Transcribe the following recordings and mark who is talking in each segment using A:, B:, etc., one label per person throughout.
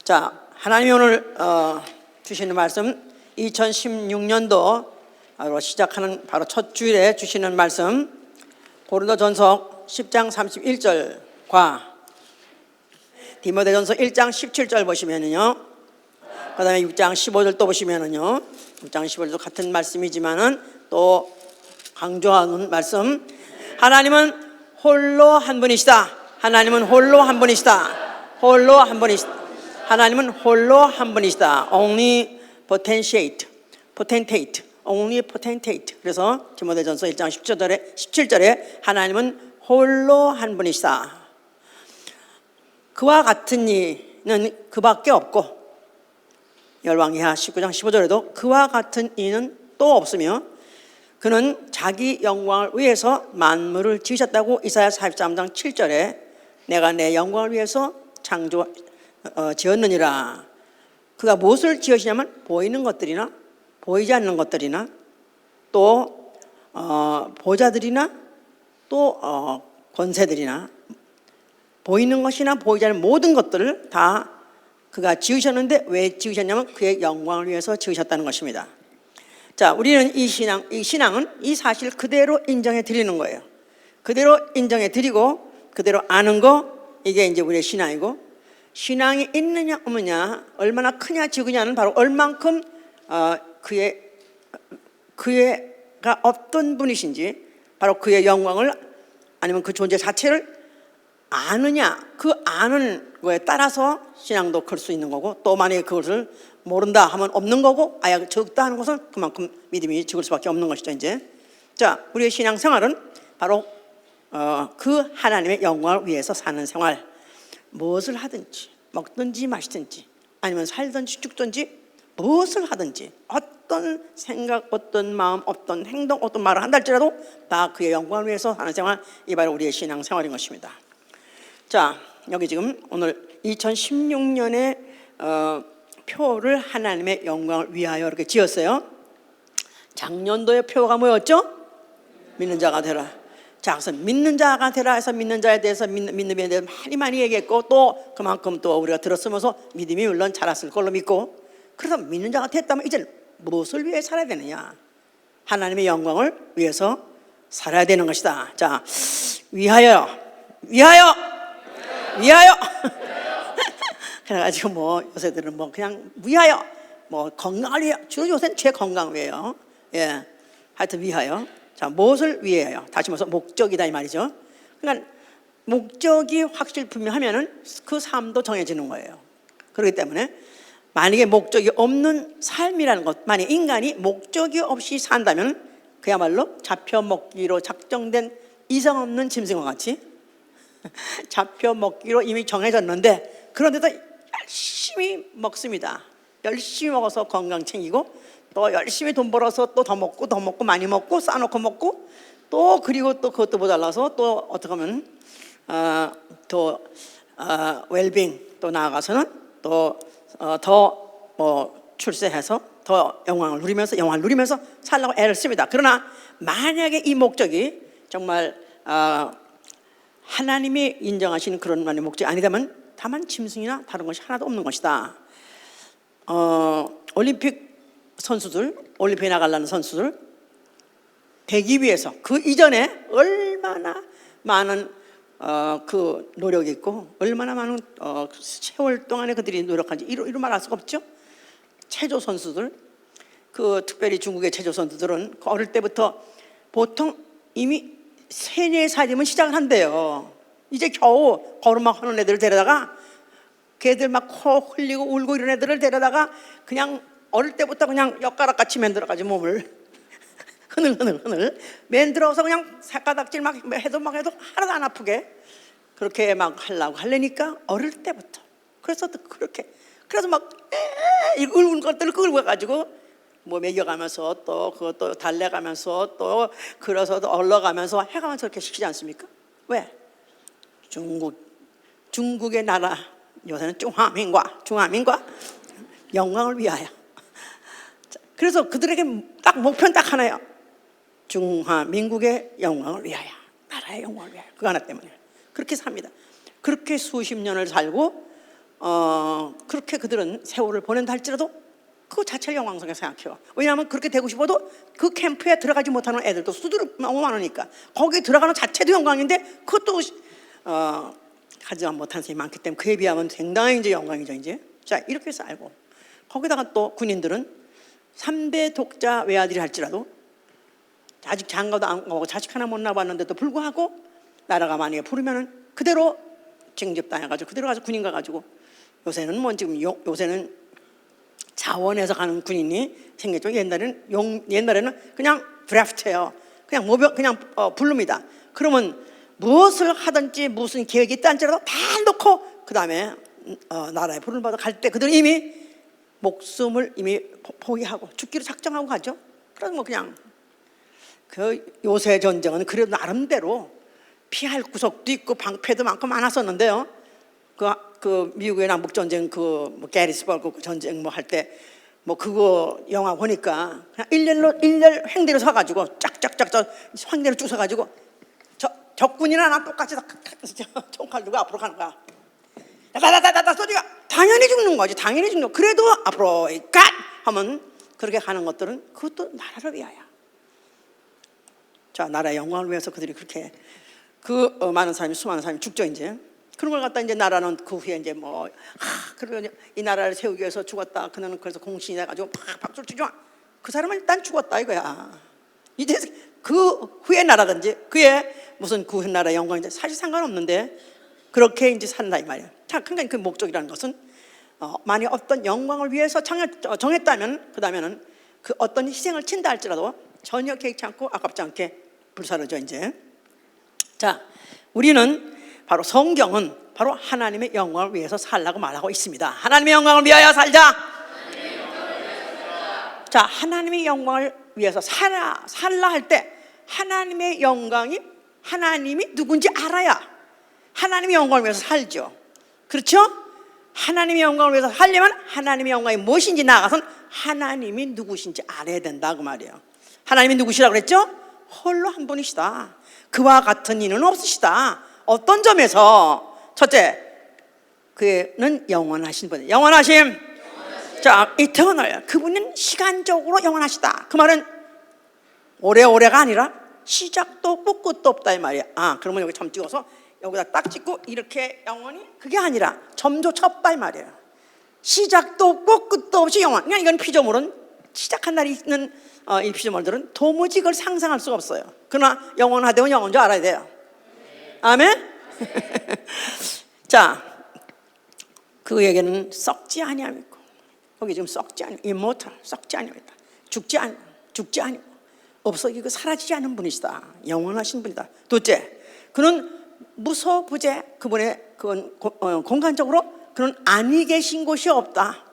A: 자, 하나님이 오늘 주시는 말씀 2016년도 시작하는 바로 첫 주일에 주시는 말씀 고린도전서 10장 31절과 디모데전서 1장 17절 보시면은요, 그 다음에 6장 15절 또 보시면은요, 6장 15절도 같은 말씀이지만은 또 강조하는 말씀, 하나님은 홀로 한 분이시다. 하나님은 홀로 한 분이시다. 홀로 한 분이시다. 하나님은 홀로 한 분이시다. Only potentate, only potentate. 그래서 디모데전서 1장 17절에 하나님은 홀로 한 분이시다. 그와 같은 이는 그밖에 없고, 열왕기하 19장 15절에도 그와 같은 이는 또 없으며 그는 자기 영광을 위해서 만물을 지으셨다고 이사야 43장 7절에 내가 내 영광을 위해서 지었느니라. 그가 무엇을 지으시냐면 보이는 것들이나 보이지 않는 것들이나 또 보좌들이나 또 권세들이나 보이는 것이나 보이지 않는 모든 것들을 다 그가 지으셨는데 왜 지으셨냐면 그의 영광을 위해서 지으셨다는 것입니다. 자, 우리는 이 신앙은 이 사실 그대로 인정해 드리는 거예요. 그대로 인정해 드리고 그대로 아는 거, 이게 이제 우리의 신앙이고, 신앙이 있느냐 없느냐, 얼마나 크냐 적으냐는 바로 얼만큼 그가 어떤 분이신지, 바로 그의 영광을 아니면 그 존재 자체를 아느냐, 그 아는 거에 따라서 신앙도 클 수 있는 거고, 또 만약에 그것을 모른다 하면 없는 거고, 아예 적다 하는 것은 그만큼 믿음이 적을 수밖에 없는 것이죠. 이제 자, 우리의 신앙생활은 바로 그 하나님의 영광을 위해서 사는 생활, 무엇을 하든지 먹든지 마시든지 아니면 살든지 죽든지 무엇을 하든지 어떤 생각, 어떤 마음, 어떤 행동, 어떤 말을 한다 할지라도 다 그의 영광을 위해서 사는 생활, 이 바로 우리의 신앙생활인 것입니다. 자, 여기 지금 오늘 2016년에 표를 하나님의 영광을 위하여 이렇게 지었어요. 작년도의 표가 뭐였죠? 믿는 자가 되라. 자, 그래서 믿는 자가 되라 해서 믿는 자에 대해서 믿는 데 대해서 많이 얘기했고, 또 그만큼 또 우리가 들었으면서 믿음이 물론 자랐을 걸로 믿고, 그래서 믿는 자가 됐다면 이제 무엇을 위해 살아야 되느냐? 하나님의 영광을 위해서 살아야 되는 것이다. 자, 위하여 그래가지고 뭐 요새들은 뭐 그냥 위하여, 뭐 건강을 위하여, 주로 요새는 제 건강 위해요. 예, 하여튼 위하여. 자, 무엇을 위해요? 다시 말해서 목적이다 이 말이죠. 그러니까 목적이 확실 분명하면은 그 삶도 정해지는 거예요. 그렇기 때문에 만약에 목적이 없는 삶이라는 것, 만약 인간이 목적이 없이 산다면 그야말로 잡혀먹기로 작정된 이성 없는 짐승과 같이 잡혀먹기로 이미 정해졌는데, 그런데도 열심히 먹습니다. 열심히 먹어서 건강 챙기고, 또 열심히 돈 벌어서 또 더 먹고 많이 먹고 싸놓고 먹고, 또 그리고 또 그것도 모자라서 또 어떻게 하면 또 웰빙, 또 나아가서는 또 더 뭐 출세해서 더 영광을 누리면서 살려고 애를 씁니다. 그러나 만약에 이 목적이 정말 하나님이 인정하시는 그런 만의 목적이 아니다면 다만 짐승이나 다른 것이 하나도 없는 것이다. 올림픽 선수들, 올림픽에 나가려는 선수들 되기 위해서 그 이전에 얼마나 많은 그 노력이 있고, 얼마나 많은 세월 동안에 그들이 노력한지 이루 말할 수가 없죠. 체조 선수들, 그 특별히 중국의 체조 선수들은 어릴 때부터 보통 이미 3, 4살이면 시작을 한대요. 이제 겨우 걸음막 하는 애들을 데려다가, 걔들 막 코 흘리고 울고 이런 애들을 데려다가 그냥 어릴 때부터 그냥 엿가락같이 만들어가지고 몸을 흐늘 만들어서 그냥 새가닥질 막 해도 하나도 안 아프게 그렇게 막 하려니까 어릴 때부터. 그래서 막 울는 것들을 끌고 가가지고 뭐 먹여가면서 또 그것도 달래가면서 또 그래서 얼러가면서 해가면서 그렇게 시키지 않습니까? 왜? 중국의 나라, 요새는 중화민과 영광을 위하여. 그래서 그들에게 딱 목표는 딱 하나예요. 중화민국의 영광을 위하여, 나라의 영광을 위하여. 그거 하나 때문에 그렇게 삽니다. 그렇게 수십 년을 살고 그렇게 그들은 세월을 보낸다 할지라도 그 자체를 영광스럽게 생각해요. 왜냐하면 그렇게 되고 싶어도 그 캠프에 들어가지 못하는 애들도 수두룩 너무 많으니까 거기 들어가는 자체도 영광인데 그것도 가지 못하는 사람이 많기 때문에 그에 비하면 굉장히 이제 영광이죠. 이제 자 이렇게 해서 알고 거기다가 또 군인들은 3대 독자 외아들이 할지라도 아직 장가도 안 가고 자식 하나 못 낳아봤는데도 불구하고 나라가 만약에 부르면은 그대로 징집당해가지고 그대로 가서 군인 가가지고 요새는 뭐 지금 요새는 자원해서 가는 군인이 생겼죠. 옛날에는 그냥 드래프트예요. 그냥 부릅니다. 그러면 무엇을 하든지 무슨 계획이 있다할지라도 다 놓고 그 다음에 나라에 부름을 받아 갈 때 그들은 이미 목숨을 이미 포기하고 죽기로 작정하고 가죠. 그래서 뭐 그냥 그 요새 전쟁은 그래도 나름대로 피할 구석도 있고 방패도 많고 많았었는데요. 그 미국의 남북 전쟁 뭐 게리스버그 전쟁 뭐 할 때 뭐 그거 영화 보니까 그냥 일렬 횡대로 서가지고 짝짝짝 횡대로 쭉 서가지고 적군이나 나 똑같이 총칼 들고 앞으로 가는 거야. 다다다다다 소리가 당연히 죽는 거지. 당연히 죽는 거. 그래도 앞으로 갓 하면 그렇게 가는 것들은 그것도 나라를 위하여. 자 나라의 영광을 위해서 그들이 그렇게 많은 사람이 수많은 사람이 죽죠 이제. 그런 걸 갖다 이제 나라는 그 후에 이제 그리고 이 나라를 세우기 위해서 죽었다. 그는 그래서 공신이 돼가지고 팍 박수를 치죠. 그 사람은 일단 죽었다 이거야. 이제 그 후의 나라든지 그의 무슨 그 후의 나라의 영광인지 사실 상관없는데 그렇게 이제 산다 이 말이야. 자, 그러니까 그 목적이라는 것은 만약 어떤 영광을 위해서 정했다면 그 다음에는 그 어떤 희생을 친다 할지라도 전혀 개의치 않고 아깝지 않게 불사르죠 이제. 자, 우리는 바로 성경은 바로 하나님의 영광을 위해서 살라고 말하고 있습니다. 하나님의 영광을 위하여 살자. 자, 하나님의 영광을 위해서 살라 할 때 하나님의 영광이 하나님이 누군지 알아야 하나님의 영광을 위해서 살죠. 그렇죠? 하나님의 영광을 위해서 살려면 하나님의 영광이 무엇인지 나아가선 하나님이 누구신지 알아야 된다 그 말이에요. 하나님이 누구시라고 그랬죠? 홀로 한 분이시다. 그와 같은 이는 없으시다. 어떤 점에서 첫째, 그는 영원하신 분. 영원하심. 자, 이터널. 그분은 시간적으로 영원하시다. 그 말은 오래오래가 아니라 시작도 없고 끝도 없다 이 말이야. 그러면 여기 점 찍어서 여기다 딱 찍고 이렇게 영원히 그게 아니라 점조차 없다 이 말이에요. 시작도 없고 끝도 없이 영원. 그냥 이건 피조물은 시작한 날이 있는 이 피조물들은 도무지 그걸 상상할 수가 없어요. 그러나 영원하되면 영원인 줄 알아야 돼요. 아멘? 자, 그에게는 썩지 아니함이고 거기 지금 썩지 아니고 immortal, 썩지 아니함이다. 죽지 아니고 없어지고 사라지지 않은 분이시다. 영원하신 분이다. 둘째, 그는 무소부재. 그분의 공간적으로 그는 아니 계신 곳이 없다.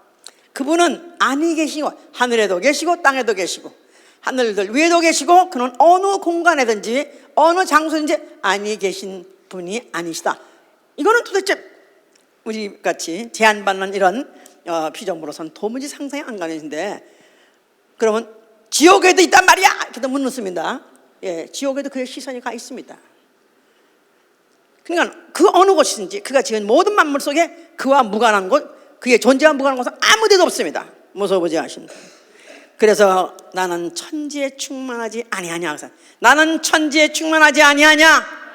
A: 그분은 아니 계신 곳, 하늘에도 계시고 땅에도 계시고 하늘들 위에도 계시고 그는 어느 공간에든지 어느 장소든지 아니 계신 분이 아니시다. 이거는 도대체 우리 같이 제한받는 이런 피조물로서는 도무지 상상이 안 가는데 그러면 지옥에도 있단 말이야? 이렇게 묻습니다. 예, 지옥에도 그의 시선이 가 있습니다. 그러니까 그 어느 곳이든지 그가 지은 모든 만물 속에 그와 무관한 곳, 그의 존재와 무관한 곳은 아무 데도 없습니다. 무소부재 하신. 그래서 나는 천지에 충만하지 아니하냐. 나는 천지에 충만하지 아니하냐.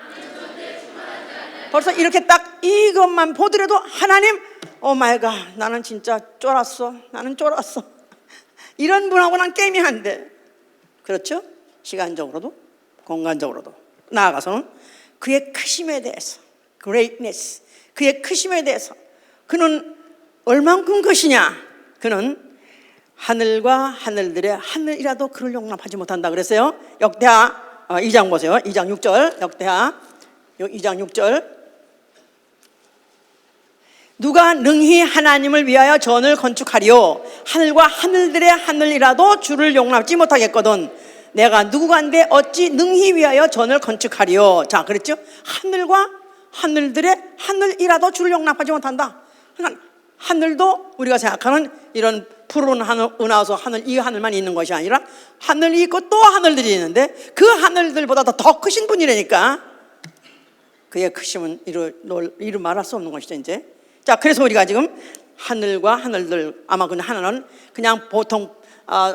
A: 벌써 이렇게 딱 이것만 보더라도 하나님, 오 마이 갓, 나는 진짜 쫄았어. 나는 쫄았어. 이런 분하고 난 게임이 안 돼. 그렇죠? 시간적으로도 공간적으로도 나아가서는 그의 크심에 대해서, greatness, 그의 크심에 대해서 그는 얼만큼 것이냐. 그는 하늘과 하늘들의 하늘이라도 그를 용납하지 못한다 그랬어요. 역대하 2장 보세요. 2장 6절. 역대하 2장 6절. 누가 능히 하나님을 위하여 전을 건축하리요. 하늘과 하늘들의 하늘이라도 주를 용납지 못하겠거든. 내가 누구간데 어찌 능히 위하여 전을 건축하리요. 자, 그랬죠? 하늘과 하늘들의 하늘이라도 주를 용납하지 못한다. 그러니까 하늘도 우리가 생각하는 이런 푸른 하늘, 은하수 하늘, 이 하늘만 있는 것이 아니라 하늘이 있고 또 하늘들이 있는데 그 하늘들보다 더 크신 분이라니까 그의 크심은 이루 말할 수 없는 것이죠. 이제 자, 그래서 우리가 지금 하늘과 하늘들, 아마 그 하늘은 그냥 보통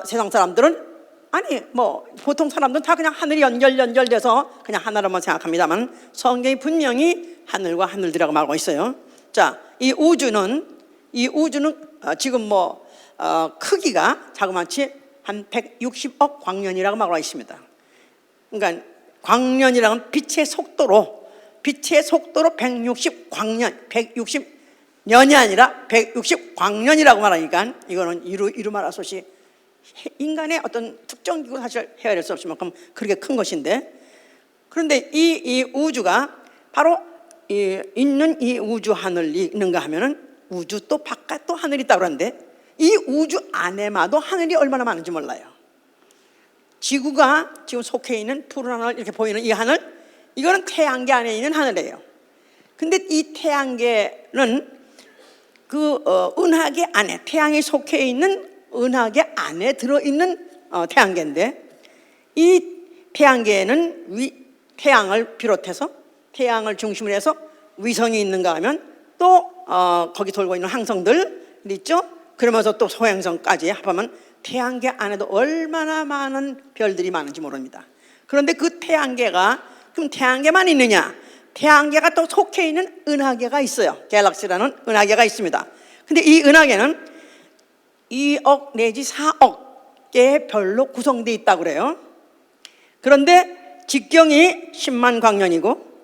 A: 세상 사람들은, 아니 뭐 보통 사람들은 다 그냥 하늘이 연결돼서 그냥 하나로만 생각합니다만, 성경이 분명히 하늘과 하늘들이라고 말하고 있어요. 자, 이 우주는 지금 뭐 크기가 자그마치 한 160억 광년이라고 말하고 있습니다. 그러니까 광년이라는 빛의 속도로 160광년, 160년이 아니라 160광년이라고 말하니까 이거는 이루 말하소시 인간의 어떤 특정 기구 사실 헤아릴 수 없을 만큼 그렇게 큰 것인데, 그런데 이 우주가 바로 있는 이 우주 하늘이 있는가 하면은 우주 또 바깥도 하늘이 있다고 그러는데, 이 우주 안에마도 하늘이 얼마나 많은지 몰라요. 지구가 지금 속해 있는 푸른 하늘, 이렇게 보이는 이 하늘, 이거는 태양계 안에 있는 하늘이에요. 근데 이 태양계는 그 은하계 안에, 태양이 속해 있는 은하계 안에 들어있는 태양계인데, 이 태양계에는 태양을 비롯해서 태양을 중심으로 해서 위성이 있는가 하면 또 거기 돌고 있는 항성들 있죠. 그러면서 또 소행성까지 합하면 태양계 안에도 얼마나 많은 별들이 많은지 모릅니다. 그런데 그 태양계가 그럼 태양계만 있느냐? 태양계가 또 속해 있는 은하계가 있어요. 갤럭시라는 은하계가 있습니다. 근데 이 은하계는 2억 내지 4억 개의 별로 구성되어 있다고 그래요. 그런데 직경이 10만 광년이고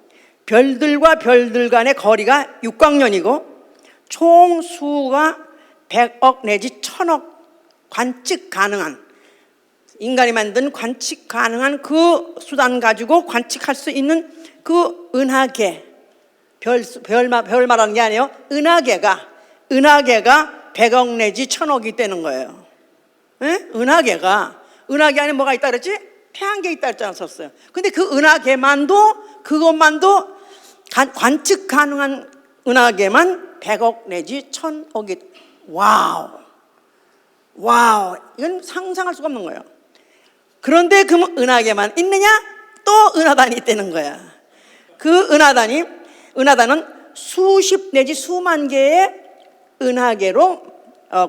A: 별들과 별들 간의 거리가 6광년이고 총 수가 100억 내지 1000억 관측 가능한, 인간이 만든 관측 가능한 그 수단 가지고 관측할 수 있는 그 은하계, 별 말하는 게 아니에요. 은하계가 100억 내지 1000억이 되는 거예요. 네? 은하계 안에 뭐가 있다 그랬지? 태양계 있다 했잖아, 썼어요. 근데 그 그것만도 관측 가능한 은하계만 100억 내지 1000억이, 와우, 이건 상상할 수가 없는 거예요. 그런데 그 은하계만 있느냐? 또 은하단이 있다는 거야. 그 은하단은 수십 내지 수만 개의 은하계로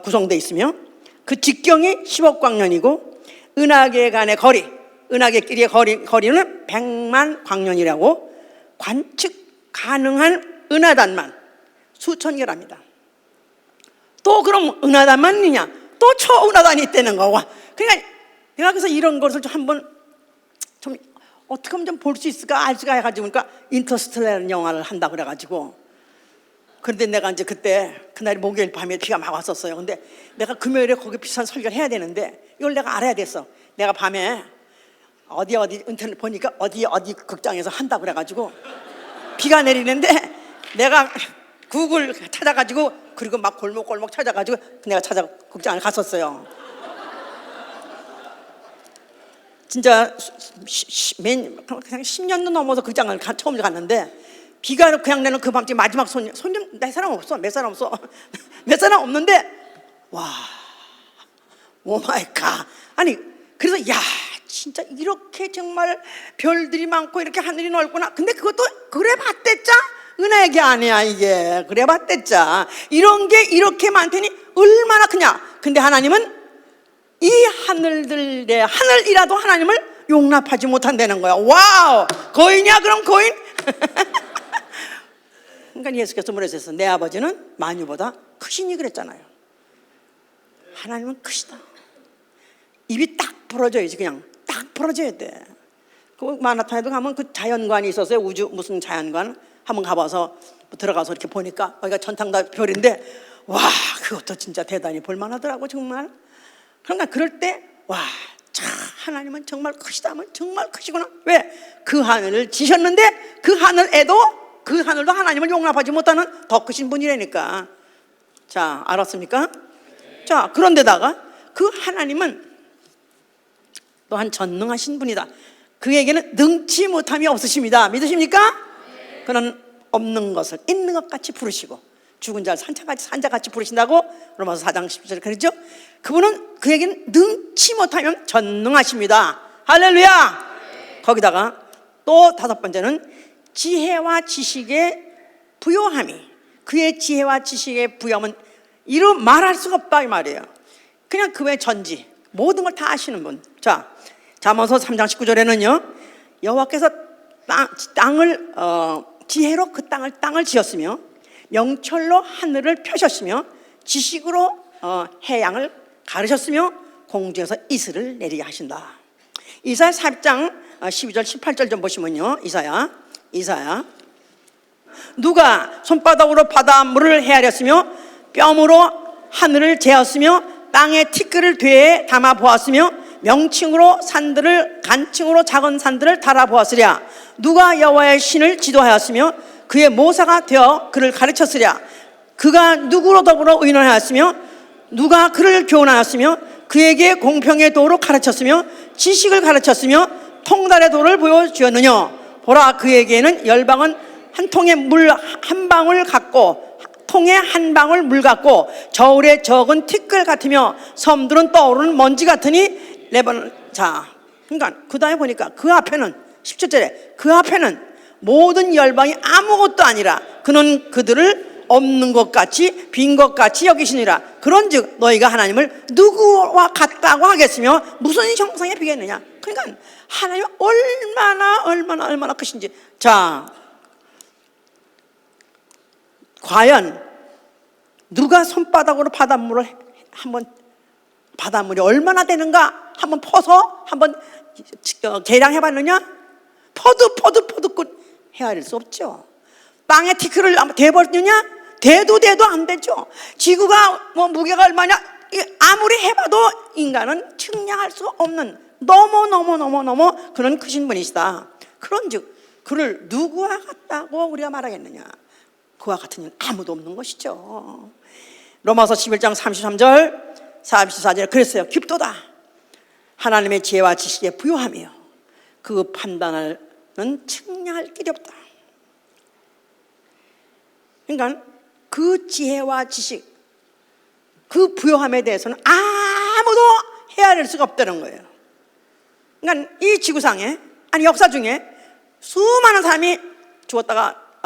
A: 구성되어 있으며 그 직경이 10억 광년이고 은하계 간의 거리, 은하계끼리의 거리는 100만 광년이라고, 관측 가능한 은하단만 수천 개랍니다. 또 그럼 은하단만 있느냐? 또 초은하단이 있다는 거고. 그러니까 내가 그래서 이런 것을 한번 좀 어떻게 하면 좀 볼 수 있을까 알수가 해가지고, 그러니까 인터스텔라라는 영화를 한다고 그래가지고. 그런데 내가 이제 그날이 목요일 밤에 비가 막 왔었어요. 근데 내가 금요일에 거기 비싼 설교를 해야 되는데 이걸 내가 알아야 됐어. 내가 밤에 어디 인터넷 보니까 어디 극장에서 한다고 그래가지고 비가 내리는데 내가 구글 찾아가지고, 그리고 막 골목 찾아가지고 내가 극장을 갔었어요. 진짜 그냥 10년도 넘어서 극장을 처음 갔는데, 비가 그냥 내는 그 밤중에 마지막 손님 몇 사람 없어. 몇 사람 없는데, 와, 오 마이 갓. 아니 그래서 야, 진짜 이렇게 정말 별들이 많고 이렇게 하늘이 넓구나. 근데 그것도 그래 봤댔자 은하계 아니야 이게. 그래 봤댔자 이런 게 이렇게 많더니 얼마나 크냐. 근데 하나님은 이 하늘들의 하늘이라도 하나님을 용납하지 못한다는 거야. 와우, 거인이야 그럼 거인? 그러니까 예수께서 물으셔서 내 아버지는 만유보다 크시니 그랬잖아요. 하나님은 크시다. 입이 딱 벌어져야지. 그냥 딱 벌어져야 돼. 그 마나타에도 가면 그 자연관이 있었어요. 우주 무슨 자연관 한번 가봐서 들어가서 이렇게 보니까 거기가 천탕다 별인데, 와, 그것도 진짜 대단히 볼만하더라고 정말. 그러니까 그럴 때 와, 참 하나님은 정말 크시다면 정말 크시구나. 왜? 그 하늘을 지셨는데 그 하늘도 하나님을 용납하지 못하는 더 크신 분이라니까. 자, 알았습니까? 자, 그런데다가 그 하나님은 또한 전능하신 분이다. 그에게는 능치 못함이 없으십니다. 믿으십니까? 그는 없는 것을 있는 것 같이 부르시고 죽은 자를 산자같이 부르신다고 로마서 4장 10절 그러죠? 그에게는 능치 못하면 전능하십니다. 할렐루야. 거기다가 또 다섯 번째는 지혜와 지식의 부요함이, 그의 지혜와 지식의 부여함은 이루 말할 수가 없다 이 말이에요. 그냥 그의 전지 모든 걸 다 아시는 분. 자, 잠언서 3장 19절에는요 여호와께서 땅을 지혜로 그 땅을 지었으며 명철로 하늘을 펴셨으며 지식으로 해양을 가르셨으며 공중에서 이슬을 내리게 하신다. 이사야 4장 12절 18절 좀 보시면요. 이사야 누가 손바닥으로 바닷물을 헤아렸으며 뼘으로 하늘을 재었으며 땅의 티끌을 되에 담아 보았으며 명칭으로 산들을 간칭으로 작은 산들을 달아 보았으랴. 누가 여호와의 신을 지도하였으며 그의 모사가 되어 그를 가르쳤으랴. 그가 누구로 더불어 의논하였으며 누가 그를 교훈하였으며 그에게 공평의 도로 가르쳤으며 지식을 가르쳤으며 통달의 도를 보여주었느냐. 보라, 그에게는 열방은 한 통에 물 한 방울 같고 통에 한 방울 물 같고 저울에 적은 티끌 같으며 섬들은 떠오르는 먼지 같으니 레바논. 자, 그러니까 그 다음에 보니까 그 앞에는 17절에 그 앞에는 모든 열방이 아무것도 아니라 그는 그들을 없는 것 같이 빈 것 같이 여기시니라. 그런즉 너희가 하나님을 누구와 같다고 하겠으며 무슨 형상에 비겠느냐. 그러니까 하나님 얼마나 크신지. 자, 과연 누가 손바닥으로 바닷물이 얼마나 되는가 한번 퍼서 한번 계량해 봤느냐? 퍼도 헤아릴 수 없죠. 땅에 티끌을 대버리느냐? 대도 안 되죠. 지구가 뭐 무게가 얼마냐? 아무리 해봐도 인간은 측량할 수 없는 너무 그런 크신 분이시다. 그런즉 그를 누구와 같다고 우리가 말하겠느냐? 그와 같은 이는 아무도 없는 것이죠. 로마서 11장 33절 44절 그랬어요. 깊도다 하나님의 지혜와 지식에 부요하며 그 판단은 측량할 길이 없다. 그러니까 그 지혜와 지식, 그 부요함에 대해서는 아무도 헤아릴 수가 없다는 거예요. 그러니까 이 지구상에, 아니 역사 중에 수많은 사람이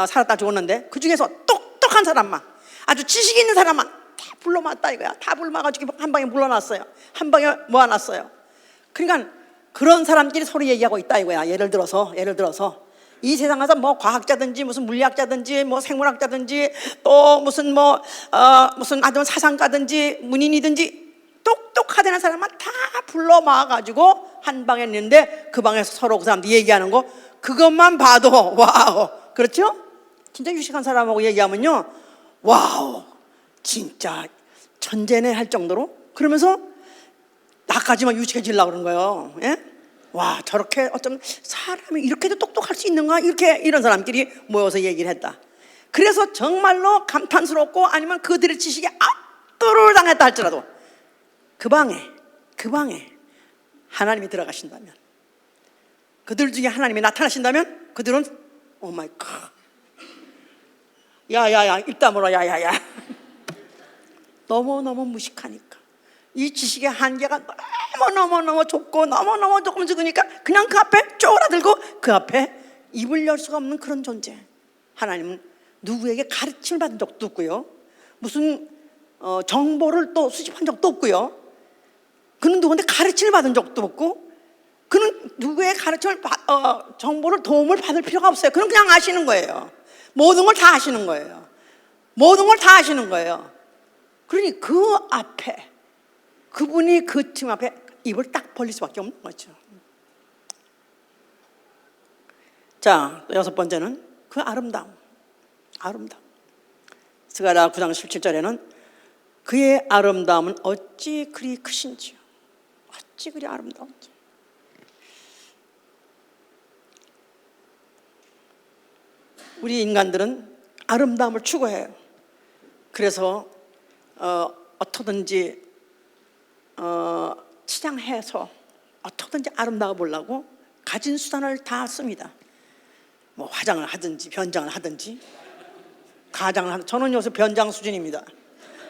A: 살았다 죽었는데 그 중에서 똑똑한 사람만, 아주 지식 있는 사람만 다 불러놨다 이거야. 다 불러가지고 한 방에 물러났어요. 한 방에 모아놨어요. 그러니까 그런 사람끼리 서로 얘기하고 있다 이거야. 예를 들어서 이 세상에서 뭐 과학자든지 무슨 물리학자든지 뭐 생물학자든지 또 무슨 아주 사상가든지 문인이든지 똑똑하다는 사람만 다 불러 모아가지고 한 방에 있는데 그 방에서 서로 그 사람들이 얘기하는 거 그것만 봐도 와우. 그렇죠? 진짜 유식한 사람하고 얘기하면요, 와우, 진짜 천재네 할 정도로. 그러면서 나까지만 유식해지려고 그러는 거예요. 예? 와, 저렇게 어쩜 사람이 이렇게도 똑똑할 수 있는가? 이런 사람끼리 모여서 얘기를 했다. 그래서 정말로 감탄스럽고 아니면 그들의 지식에 압도를 당했다 할지라도 그 방에 하나님이 들어가신다면, 그들 중에 하나님이 나타나신다면 그들은 오 마이 갓, 야야야, 입 다물어, 야야야. 너무너무 무식하니까 이 지식의 한계가 너무너무 좁고 너무너무 조금 적으니까 그냥 그 앞에 쪼그라들고 그 앞에 입을 열 수가 없는 그런 존재. 하나님은 누구에게 가르침을 받은 적도 없고요, 무슨 정보를 또 수집한 적도 없고요, 그는 누구한테 가르침을 받은 적도 없고, 그는 누구의 가르침을 정보를 도움을 받을 필요가 없어요. 그는 그냥 아시는 거예요. 모든 걸 다 아시는 거예요. 그러니 그 앞에, 그분이 그 팀 앞에 입을 딱 벌릴 수밖에 없는 거죠. 자, 또 여섯 번째는 그 아름다움. 스가랴 9장 17절에는 그의 아름다움은 어찌 그리 크신지요. 어찌 그리 아름다운지. 우리 인간들은 아름다움을 추구해요. 그래서 어떻게든지 치장해서 어떻게든지 아름다워 보려고 가진 수단을 다 씁니다. 뭐 화장을 하든지 변장을 하든지 가장을 하든지. 저는 요새 변장 수준입니다.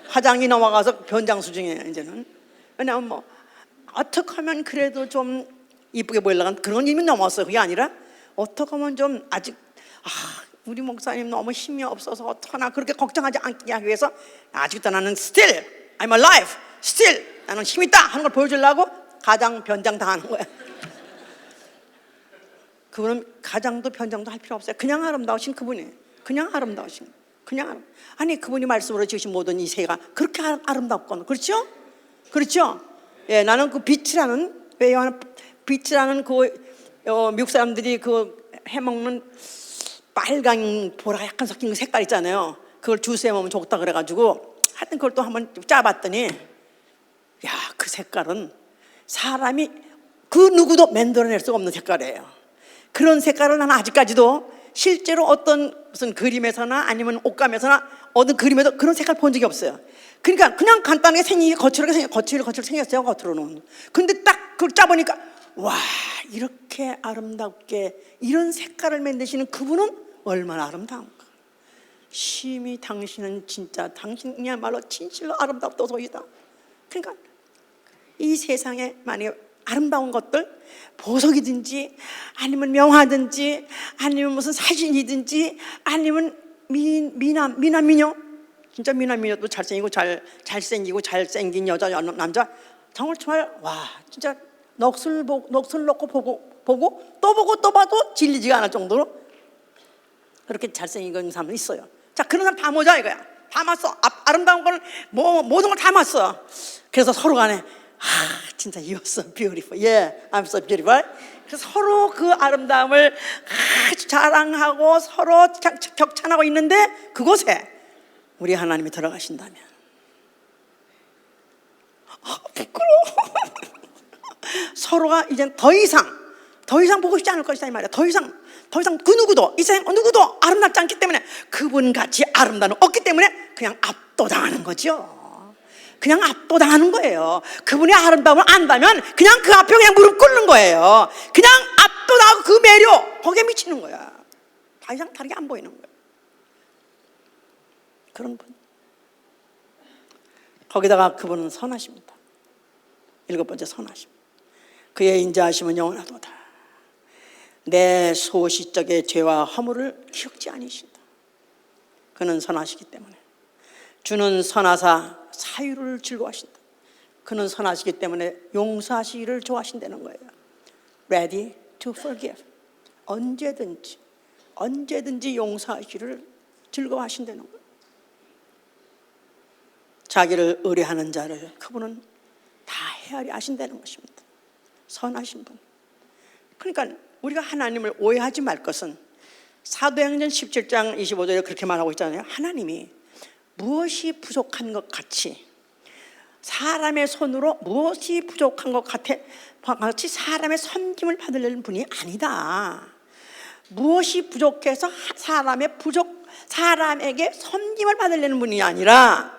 A: 화장이 넘어가서 변장 수준이에요 이제는. 왜냐하면 뭐 어떻게 하면 그래도 좀 이쁘게 보이려고 하는 그런 이미 넘었어요. 그게 아니라 어떻게 하면 좀 아직 우리 목사님 너무 힘이 없어서 어떡하나 그렇게 걱정하지 않게 하기 위해서 아직도 나는 still I'm alive, still 나는 힘이 있다 하는 걸 보여주려고 가장 변장 당하는 거야. 그분은 가장도 변장도 할 필요 없어요. 그냥 아름다우신 그분이, 그냥 아름다우신, 아니 그분이 말씀으로 지으신 모든 이 세계가 그렇게 아름답건, 그렇죠? 그렇죠? 예, 나는 그 빛이라는, 왜냐하면 빛이라는 미국 사람들이 그 해먹는 빨강 보라 약간 섞인 그 색깔 있잖아요. 그걸 주스에 먹으면 좋다 그래가지고 하여튼 그걸 또 한번 짜봤더니, 야, 그 색깔은 사람이 그 누구도 만들어낼 수가 없는 색깔이에요. 그런 색깔을 나는 아직까지도 실제로 어떤 무슨 그림에서나 아니면 옷감에서나 어떤 그림에도 그런 색깔 본 적이 없어요. 그러니까 그냥 간단하게 생긴 거칠게 생겼어요, 겉으로는. 근데 딱 그걸 짜보니까 와, 이렇게 아름답게 이런 색깔을 만드시는 그분은 얼마나 아름다운가. 심히 당신은 진짜 당신이야말로 진실로 아름답도소이다. 그러니까 이 세상에 만약에 아름다운 것들, 보석이든지 아니면 명화든지 아니면 무슨 사진이든지 아니면 미남미녀, 진짜 미남미녀도 잘생기고 잘생긴 여자 남자 정말 와, 진짜 넋을 놓고 보고 또 봐도 질리지가 않을 정도로 그렇게 잘생긴 사람도 있어요. 자, 그런 사람 담으자 이거야. 담았어. 아름다운 걸 모든 걸 담았어. 그래서 서로 간에 진짜 you're so beautiful. Yeah, I'm so beautiful. 그래서 서로 그 아름다움을 아주 자랑하고 서로 격찬하고 있는데 그곳에 우리 하나님이 들어가신다면 부끄러워. 서로가 이제 더 이상 보고 싶지 않을 것이다 이 말이야. 더 이상 그 누구도 이 세상 누구도 아름답지 않기 때문에 그분같이 아름다움은 없기 때문에 그냥 압도당하는 거죠. 그냥 압도당하는 거예요. 그분의 아름다움을 안다면 그냥 그 앞에 그냥 무릎 꿇는 거예요. 그냥 압도당하고 그 매력 거기에 미치는 거야. 더 이상 다르게 안 보이는 거예요. 그런 분. 거기다가 그분은 선하십니다. 7번째 선하심. 그의 인자하심은 영원하도다. 내 소시적의 죄와 허물을 기억지 아니신다. 그는 선하시기 때문에. 주는 선하사 사유를 즐거워하신다. 그는 선하시기 때문에 용서하시기를 좋아하신다는 거예요. Ready to forgive. 언제든지 용서하시기를 즐거워하신다는 거예요. 자기를 의뢰하는 자를 그분은 다 헤아려 하신다는 것입니다. 선하신 분. 그러니까 우리가 하나님을 오해하지 말 것은 사도행전 17장 25절에 그렇게 말하고 있잖아요. 하나님이 무엇이 부족한 것 같이 사람의 손으로 무엇이 부족한 것 같이 사람의 섬김을 받으려는 분이 아니다. 무엇이 부족해서 사람에게 섬김을 받으려는 분이 아니라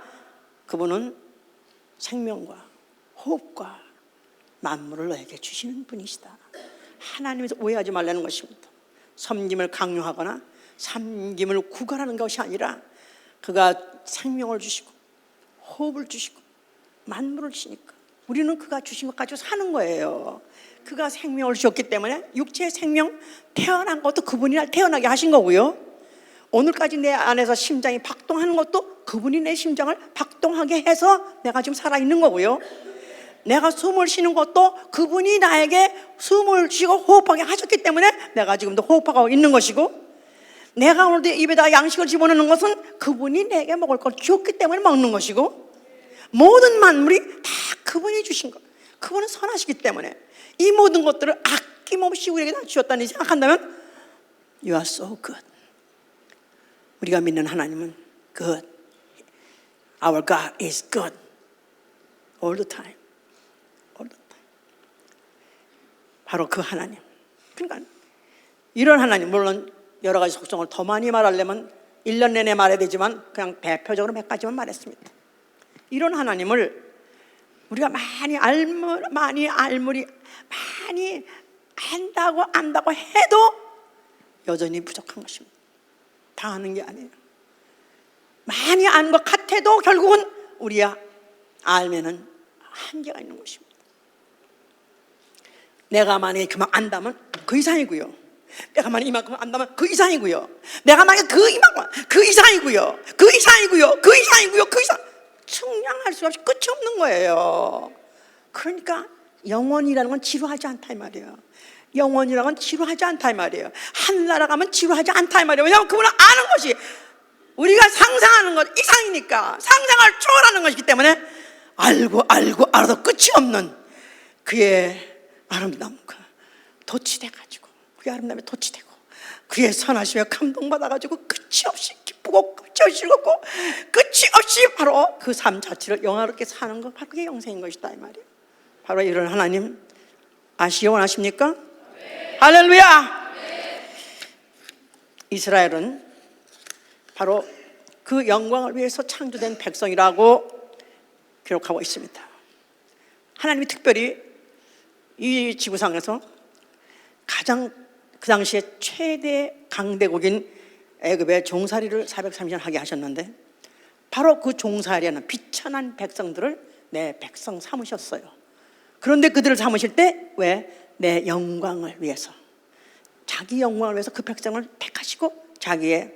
A: 그분은 생명과 호흡과 만물을 너에게 주시는 분이시다. 하나님에서 오해하지 말라는 것입니다. 섬김을 강요하거나 섬김을 구걸하는 것이 아니라 그가 생명을 주시고 호흡을 주시고 만물을 주시니까 우리는 그가 주신 것 가지고 사는 거예요. 그가 생명을 주셨기 때문에 육체의 생명 태어난 것도 그분이 날 태어나게 하신 거고요. 오늘까지 내 안에서 심장이 박동하는 것도 그분이 내 심장을 박동하게 해서 내가 지금 살아있는 거고요. 내가 숨을 쉬는 것도 그분이 나에게 숨을 쉬고 호흡하게 하셨기 때문에 내가 지금도 호흡하고 있는 것이고, 내가 오늘도 입에다 양식을 집어넣는 것은 그분이 내게 먹을 걸 주었기 때문에 먹는 것이고, 모든 만물이 다 그분이 주신 것, 그분은 선하시기 때문에 이 모든 것들을 아낌없이 우리에게 다 주었다니 생각한다면 You are so good. 우리가 믿는 하나님은 good. Our God is good all the time. all the time. 바로 그 하나님. 그러니까 이런 하나님, 물론 여러 가지 속성을 더 많이 말하려면 1년 내내 말해야 되지만 그냥 대표적으로 몇 가지만 말했습니다. 이런 하나님을 우리가 많이 안다고 해도 여전히 부족한 것입니다. 다 아는 게 아니에요. 많이 안 것 같아도 결국은 우리가 알면은 한계가 있는 것입니다. 내가 만약에 그만 안다면 그 이상이고요. 내가 만약 이만큼 안다면 그 이상이고요. 내가 만약 그 이만큼 그 이상이고요. 그 이상이고요. 그 이상이고요. 그 이상. 측량할 수 없이 끝이 없는 거예요. 그러니까 영원이라는 건 지루하지 않다 이 말이에요. 영원이라는 건 지루하지 않다 이 말이에요. 하늘나라 가면 지루하지 않다 이 말이에요. 왜냐하면 그분은 아는 것이 우리가 상상하는 것 이상이니까, 상상을 초월하는 것이기 때문에 알고 알아도 끝이 없는 그의 아름다움, 돛이 돼가지고, 그의 아름다움에 돛이 되고, 그의 선하심에 감동받아가지고 끝이 없이 기쁘고 끝이 없이 즐겁고 끝이 없이 바로 그 삶 자체를 영화롭게 사는 것, 바로 그게 영생인 것이다 이 말이에요. 바로 이런 하나님 아시기 원하십니까? 네. 할렐루야. 네. 이스라엘은 바로 그 영광을 위해서 창조된 백성이라고 기록하고 있습니다. 하나님이 특별히 이 지구상에서 가장 그 당시에 최대 강대국인 애굽의 종살이를 430년 하게 하셨는데, 바로 그 종살이하는 비천한 백성들을 내 백성 삼으셨어요. 그런데 그들을 삼으실 때 왜? 내 영광을 위해서, 자기 영광을 위해서 그 백성을 택하시고 자기의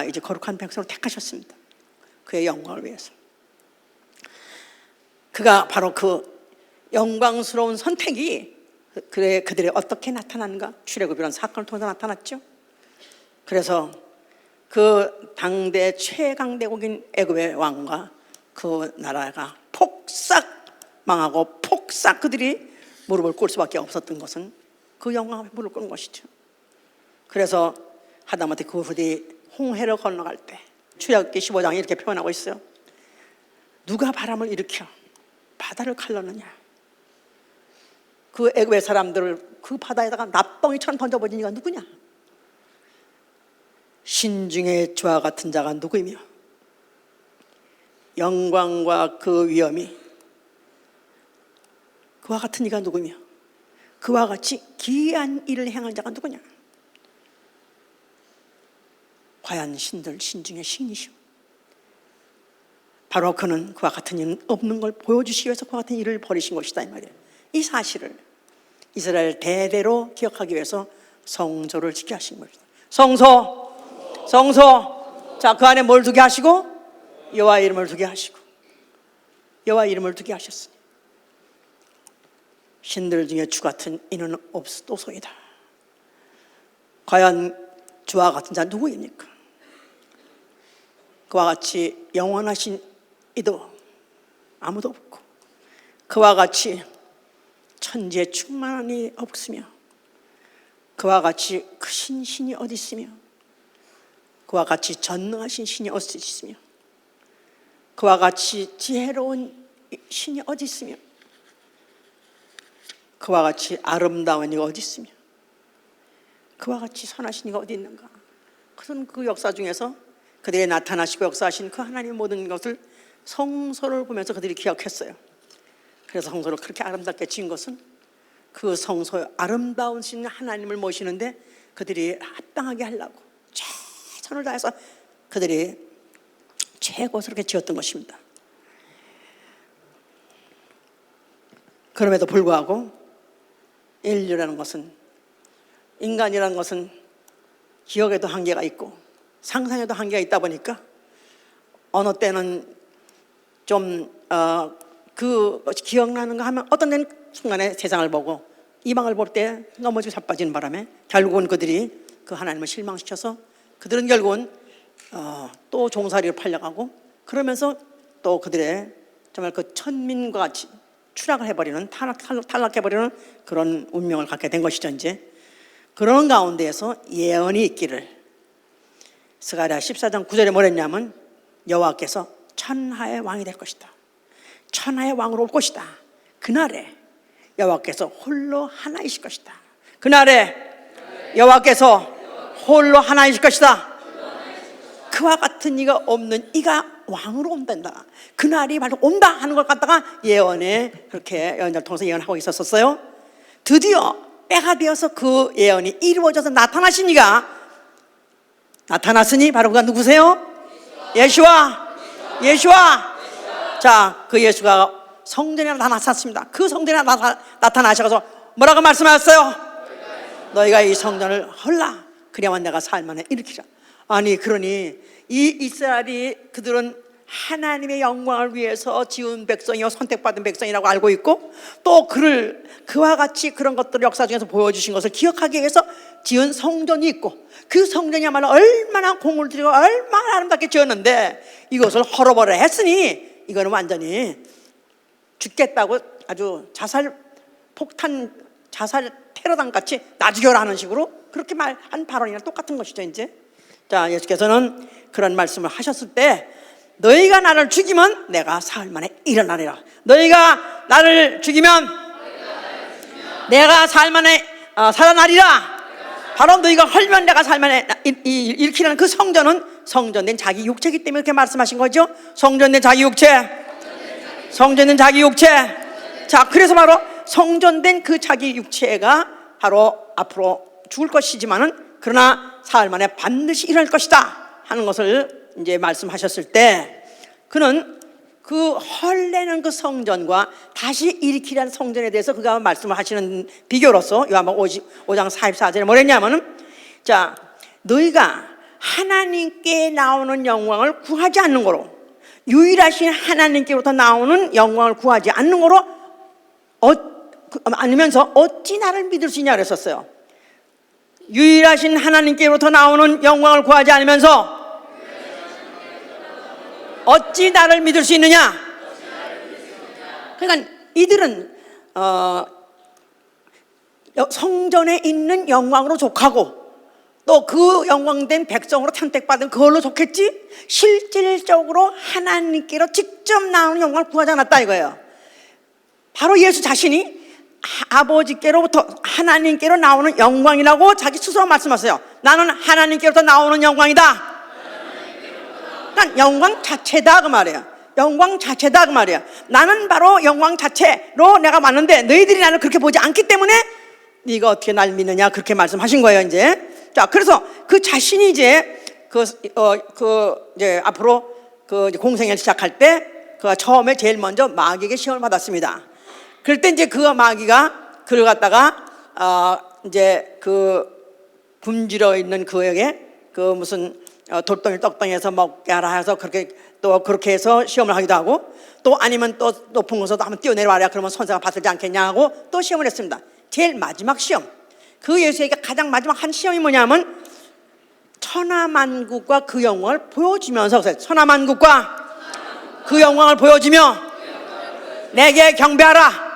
A: 이제 거룩한 백성을 택하셨습니다. 그의 영광을 위해서. 그가 바로 그 영광스러운 선택이 그들이 어떻게 나타나는가? 출애굽이라는 사건을 통해서 나타났죠. 그래서 그 당대 최강대국인 애굽의 왕과 그 나라가 폭삭 망하고 폭삭 그들이 무릎을 꿇을 수밖에 없었던 것은 그 영광 앞에 무릎을 꿇은 것이죠. 그래서 하다못해 그 후대 홍해를 건너갈 때 출애굽기 15장에 이렇게 표현하고 있어요. 누가 바람을 일으켜 바다를 갈랐느냐? 그 애굽의 사람들을 그 바다에다가 납덩이처럼 던져버린 이가 누구냐? 신중의 주와 같은 자가 누구이며 영광과 그 위엄이 그와 같은 이가 누구며 그와 같이 기이한 일을 행한 자가 누구냐? 과연 신들 신중의 신이시오. 바로 그는 그와 같은 일은 없는 걸 보여주시기 위해서 그와 같은 일을 벌이신 것이다 이 말이에요. 이 사실을 이스라엘 대대로 기억하기 위해서 성소를 짓게 하신 것이다. 성소. 자, 그 안에 뭘 두게 하시고? 여호와 이름을 두게 하시고, 여호와 이름을 두게 하셨으니 신들 중에 주 같은 이는 없도소이다. 과연 주와 같은 자 누구입니까? 그와 같이 영원하신 이도 아무도 없고, 그와 같이 천지에 충만한 이 없으며, 그와 같이 크신 신이 어디 있으며, 그와 같이 전능하신 신이 어디 있으며, 그와 같이 지혜로운 신이 어디 있으며, 그와 같이 아름다운 이가 어디 있으며, 그와 같이 선하신 이가 어디 있는가? 그것은 그 역사 중에서 그들이 나타나시고 역사하신 그 하나님의 모든 것을 성소를 보면서 그들이 기억했어요. 그래서 성소를 그렇게 아름답게 지은 것은 그 성소의 아름다운 신 하나님을 모시는데 그들이 합당하게 하려고 최선을 다해서 그들이 최고스럽게 지었던 것입니다. 그럼에도 불구하고 인류라는 것은, 인간이라는 것은 기억에도 한계가 있고 상상에도 한계가 있다 보니까 어느 때는 좀 그 기억나는 거 하면 어떤 데는 순간에 세상을 보고 이방을 볼 때 넘어지고 자빠지는 바람에 결국은 그들이 그 하나님을 실망시켜서 그들은 결국은 또 종살이를 팔려가고, 그러면서 또 그들의 정말 그 천민과 같이 추락을 해버리는, 탈락해버리는 그런 운명을 갖게 된 것이죠. 이제 그런 가운데에서 예언이 있기를, 스가랴 14장 9절에 뭐랬냐면 여호와께서 천하의 왕이 될 것이다. 천하의 왕으로 올 것이다. 그날에 여호와께서 홀로 하나이실 것이다. 그날에 여호와께서 홀로 하나이실 것이다. 그와 같은 이가 없는 이가 왕으로 온단다. 그날이 바로 온다 하는 걸 갖다가 예언에 그렇게 예언자를 통해서 예언하고 있었어요. 드디어 때가 되어서 그 예언이 이루어져서 나타나신 이가 나타났으니 바로 그가 누구세요? 예수와. 자, 그 예수가 성전에 나타났습니다. 그 성전에 나타나셔서 뭐라고 말씀하셨어요? 너희가 이 성전을 헐라. 그래야만 내가 살만에 일으키라. 아니 그러니 이 이스라엘이 그들은 하나님의 영광을 위해서 지은 백성이요 선택받은 백성이라고 알고 있고, 또 그와 같이 그런 것들을 역사 중에서 보여주신 것을 기억하기 위해서 지은 성전이 있고, 그 성전이야말로 얼마나 공을 들이고 얼마나 아름답게 지었는데 이것을 헐어버려 했으니 이거는 완전히 죽겠다고 아주 자살 테러당 같이 나 죽여라 하는 식으로 그렇게 말한 발언이랑 똑같은 것이죠. 이제 자, 예수께서는 그런 말씀을 하셨을 때 너희가 나를 죽이면 내가 사흘 만에 일어나리라. 너희가 나를 죽이면 내가 사흘 만에 살아나리라. 바로 너희가 헐면 내가 사흘 만에 일으키라는 그 성전은 성전된 자기 육체이기 때문에 그렇게 말씀하신 거죠. 성전된 자기 육체, 성전된 자기 육체. 자, 그래서 바로 성전된 그 자기 육체가 바로 앞으로 죽을 것이지만은 그러나 사흘 만에 반드시 일어날 것이다 하는 것을 이제 말씀하셨을 때, 그는 그 헐레는 그 성전과 다시 일으키라는 성전에 대해서 그가 말씀을 하시는 비교로서 요한복음 5장 44절에 뭐랬냐면은, 자, 너희가 하나님께 나오는 영광을 구하지 않는 거로, 유일하신 하나님께로부터 나오는 영광을 구하지 않는 거로 아니면서 어찌 나를 믿을 수 있냐 그랬었어요. 유일하신 하나님께로부터 나오는 영광을 구하지 않으면서 어찌 나를 믿을 수 있느냐. 그러니까 이들은 성전에 있는 영광으로 족하고 또 그 영광된 백성으로 선택받은 그걸로 좋겠지, 실질적으로 하나님께로 직접 나오는 영광을 구하지 않았다 이거예요. 바로 예수 자신이 아버지께로부터 하나님께로 나오는 영광이라고 자기 스스로 말씀하세요. 나는 하나님께로부터 나오는 영광이다. 그러니까 영광 자체다 그 말이에요. 영광 자체다 그 말이에요. 나는 바로 영광 자체로 내가 왔는데 너희들이 나를 그렇게 보지 않기 때문에 네가 어떻게 날 믿느냐 그렇게 말씀하신 거예요. 이제 자, 그래서 그 자신이 이제 이제 앞으로 이제 공생애를 시작할 때 그가 처음에 제일 먼저 마귀에게 시험을 받았습니다. 그럴 때 이제 그 마귀가 그를 갖다가 이제 그 굶주려 있는 그에게 그 무슨 돌덩이 떡덩이에서 먹게 하라 해서 그렇게 해서 시험을 하기도 하고, 또 아니면 또 높은 곳에서 한번 뛰어내려와라 그러면 선생가 받들지 않겠냐 하고 또 시험을 했습니다. 제일 마지막 시험, 그 예수에게 가장 마지막 한 시험이 뭐냐면 천하만국과 그 영광을 보여주면서, 천하만국과 그 영광을 보여주며 내게 경배하라.